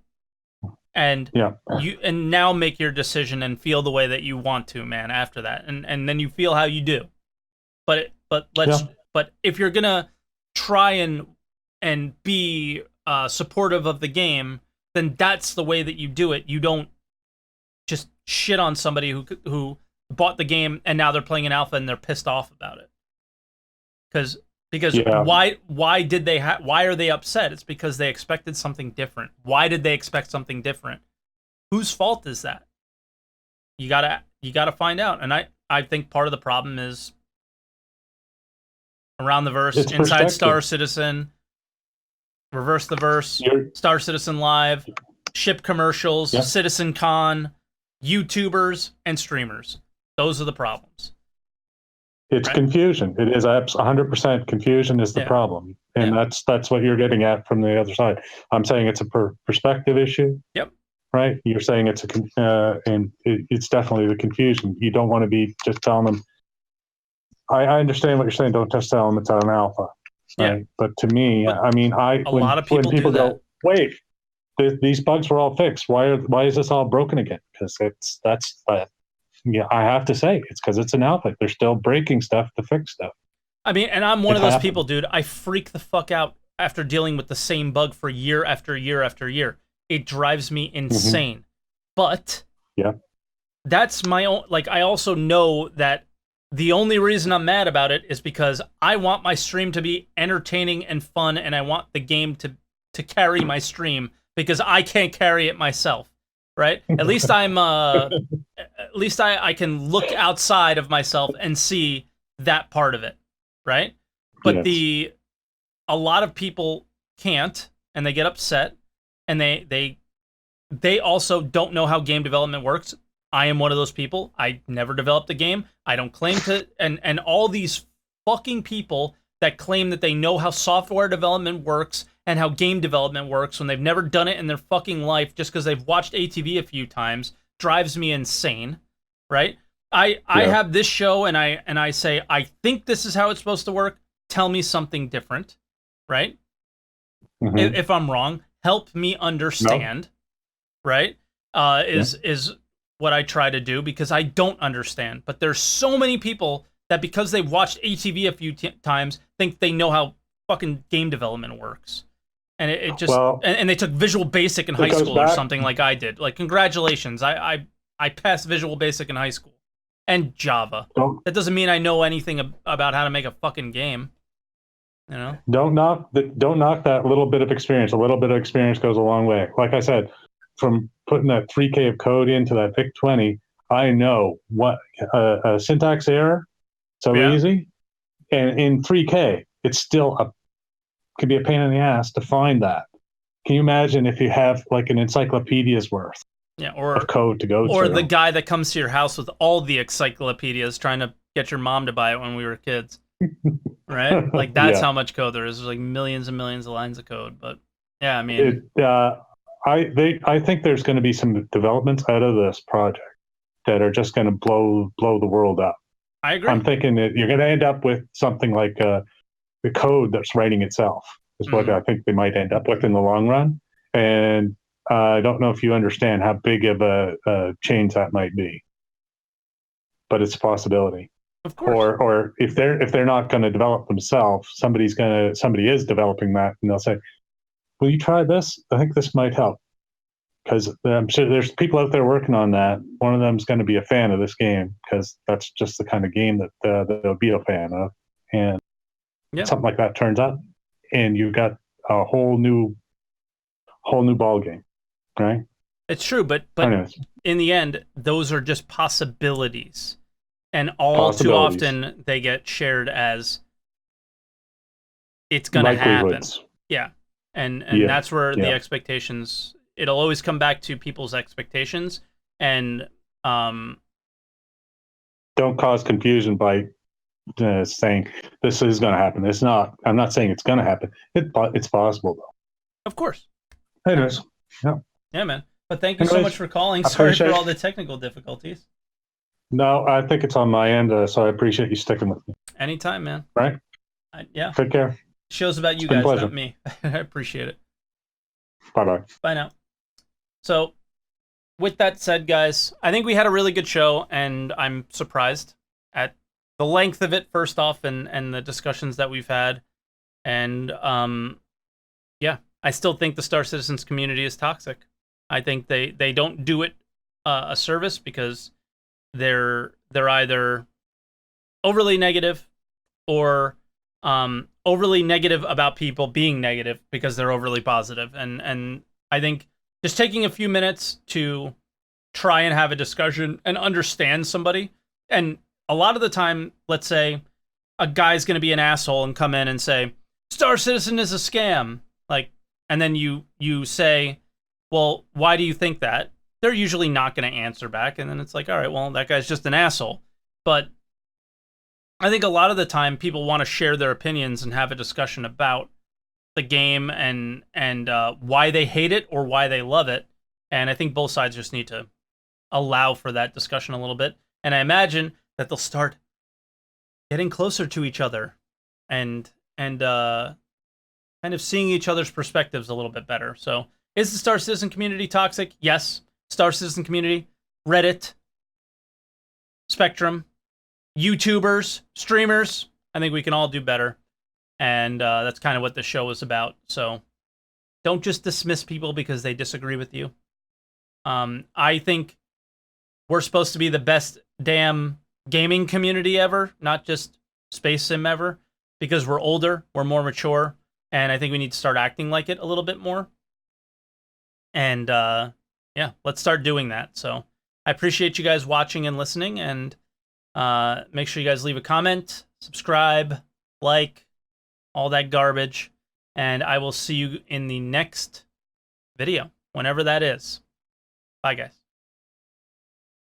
Speaker 1: And now make your decision and feel the way that you want to, man. After that, and then you feel how you do. But if you're gonna try and be supportive of the game, then that's the way that you do it. You don't just shit on somebody who bought the game and now they're playing an alpha and they're pissed off about it. Because why are they upset? It's because they expected something different. Why did they expect something different? Whose fault is that? You gotta find out. And I think part of the problem is Around the Verse, Inside Star Citizen, Reverse the Verse, Star Citizen Live, ship commercials, Citizen Con, YouTubers, and streamers. Those are the problems.
Speaker 6: It's confusion. It is 100% confusion is the problem. And that's what you're getting at from the other side. I'm saying it's a perspective issue. Yep. Right? You're saying it's it's definitely the confusion. You don't want to be just telling them, I understand what you're saying. Don't just tell them it's an alpha. Right? Yeah. But to me, when people go, wait, these bugs were all fixed. Why is this all broken again? Because I have to say it's because it's an alpha. They're still breaking stuff to fix stuff.
Speaker 1: I mean, and I'm one of those people, dude. I freak the fuck out after dealing with the same bug for year after year after year. It drives me insane. But that's my own. Like, I also know that the only reason I'm mad about it is because I want my stream to be entertaining and fun, and I want the game to carry my stream because I can't carry it myself. Right? At least I can look outside of myself and see that part of it. Right? But a lot of people can't, and they get upset, and they also don't know how game development works. I am one of those people. I never developed a game. I don't claim to, and all these fucking people that claim that they know how software development works and how game development works when they've never done it in their fucking life just because they've watched ATV a few times drives me insane, right? I have this show and I say, I think this is how it's supposed to work. Tell me something different, right?
Speaker 6: Mm-hmm.
Speaker 1: If I'm wrong, help me understand, right? Is what I try to do, because I don't understand. But there's so many people that because they've watched ATV a few times think they know how fucking game development works. And it just and they took Visual Basic in high school or something like I did. Like, congratulations, I passed Visual Basic in high school and Java. That doesn't mean I know anything about how to make a fucking game. You know? Don't knock
Speaker 6: that little bit of experience. A little bit of experience goes a long way. Like I said, from putting that 3K of code into that VIC-20, I know what a syntax error so easy, and in 3K, it's still could be a pain in the ass to find that. Can you imagine if you have like an encyclopedia's worth of code to go
Speaker 1: or
Speaker 6: through?
Speaker 1: The guy that comes to your house with all the encyclopedias trying to get your mom to buy it when we were kids, right? Like, that's how much code there is. There's like millions and millions of lines of code. But yeah, I mean,
Speaker 6: I think there's going to be some developments out of this project that are just going to blow the world up.
Speaker 1: I agree.
Speaker 6: I'm thinking that you're going to end up with something like the code that's writing itself is what I think they might end up with in the long run. And I don't know if you understand how big of a change that might be, but it's a possibility.
Speaker 1: Of course.
Speaker 6: Or if they're not going to develop themselves, somebody is developing that, and they'll say, "Will you try this? I think this might help." Because I'm sure there's people out there working on that. One of them is going to be a fan of this game because that's just the kind of game that they'll be a fan of. And something like that turns up, and you've got a whole new ball game, right?
Speaker 1: It's true, but in the end, those are just possibilities, and too often they get shared as it's going to happen. Yeah, and that's where the expectations. It'll always come back to people's expectations, and
Speaker 6: don't cause confusion by saying this is going to happen. It's not. I'm not saying it's going to happen. It's possible, though.
Speaker 1: Of course.
Speaker 6: It is. Yeah.
Speaker 1: Yeah, man. But thank you so much for calling. Sorry for all the technical difficulties.
Speaker 6: No, I think it's on my end, so I appreciate you sticking with me.
Speaker 1: Anytime, man.
Speaker 6: Right?
Speaker 1: Yeah.
Speaker 6: Take care.
Speaker 1: Show's about you guys, not me. I appreciate it.
Speaker 6: Bye-bye.
Speaker 1: Bye now. So, with that said, guys, I think we had a really good show, and I'm surprised at the length of it, first off, and the discussions that we've had. And, yeah, I still think the Star Citizens community is toxic. I think they don't do it a service because they're either overly negative or overly negative about people being negative because they're overly positive. And I think just taking a few minutes to try and have a discussion and understand somebody. And a lot of the time, let's say a guy's going to be an asshole and come in and say, Star Citizen is a scam. Like, and then you say, well, why do you think that? They're usually not going to answer back. And then it's like, all right, well, that guy's just an asshole. But I think a lot of the time people want to share their opinions and have a discussion about the game and why they hate it or why they love it. And I think both sides just need to allow for that discussion a little bit. And I imagine that they'll start getting closer to each other and kind of seeing each other's perspectives a little bit better. So, is the Star Citizen community toxic? Yes. Star Citizen community, Reddit, Spectrum, YouTubers, streamers. I think we can all do better. And that's kind of what this show is about. So don't just dismiss people because they disagree with you. I think we're supposed to be the best damn gaming community ever, not just space sim ever, because we're older, we're more mature, and I think we need to start acting like it a little bit more. And yeah, let's start doing that. So I appreciate you guys watching and listening, and make sure you guys leave a comment, subscribe, like, all that garbage, and I will see you in the next video, whenever that is. Bye, guys.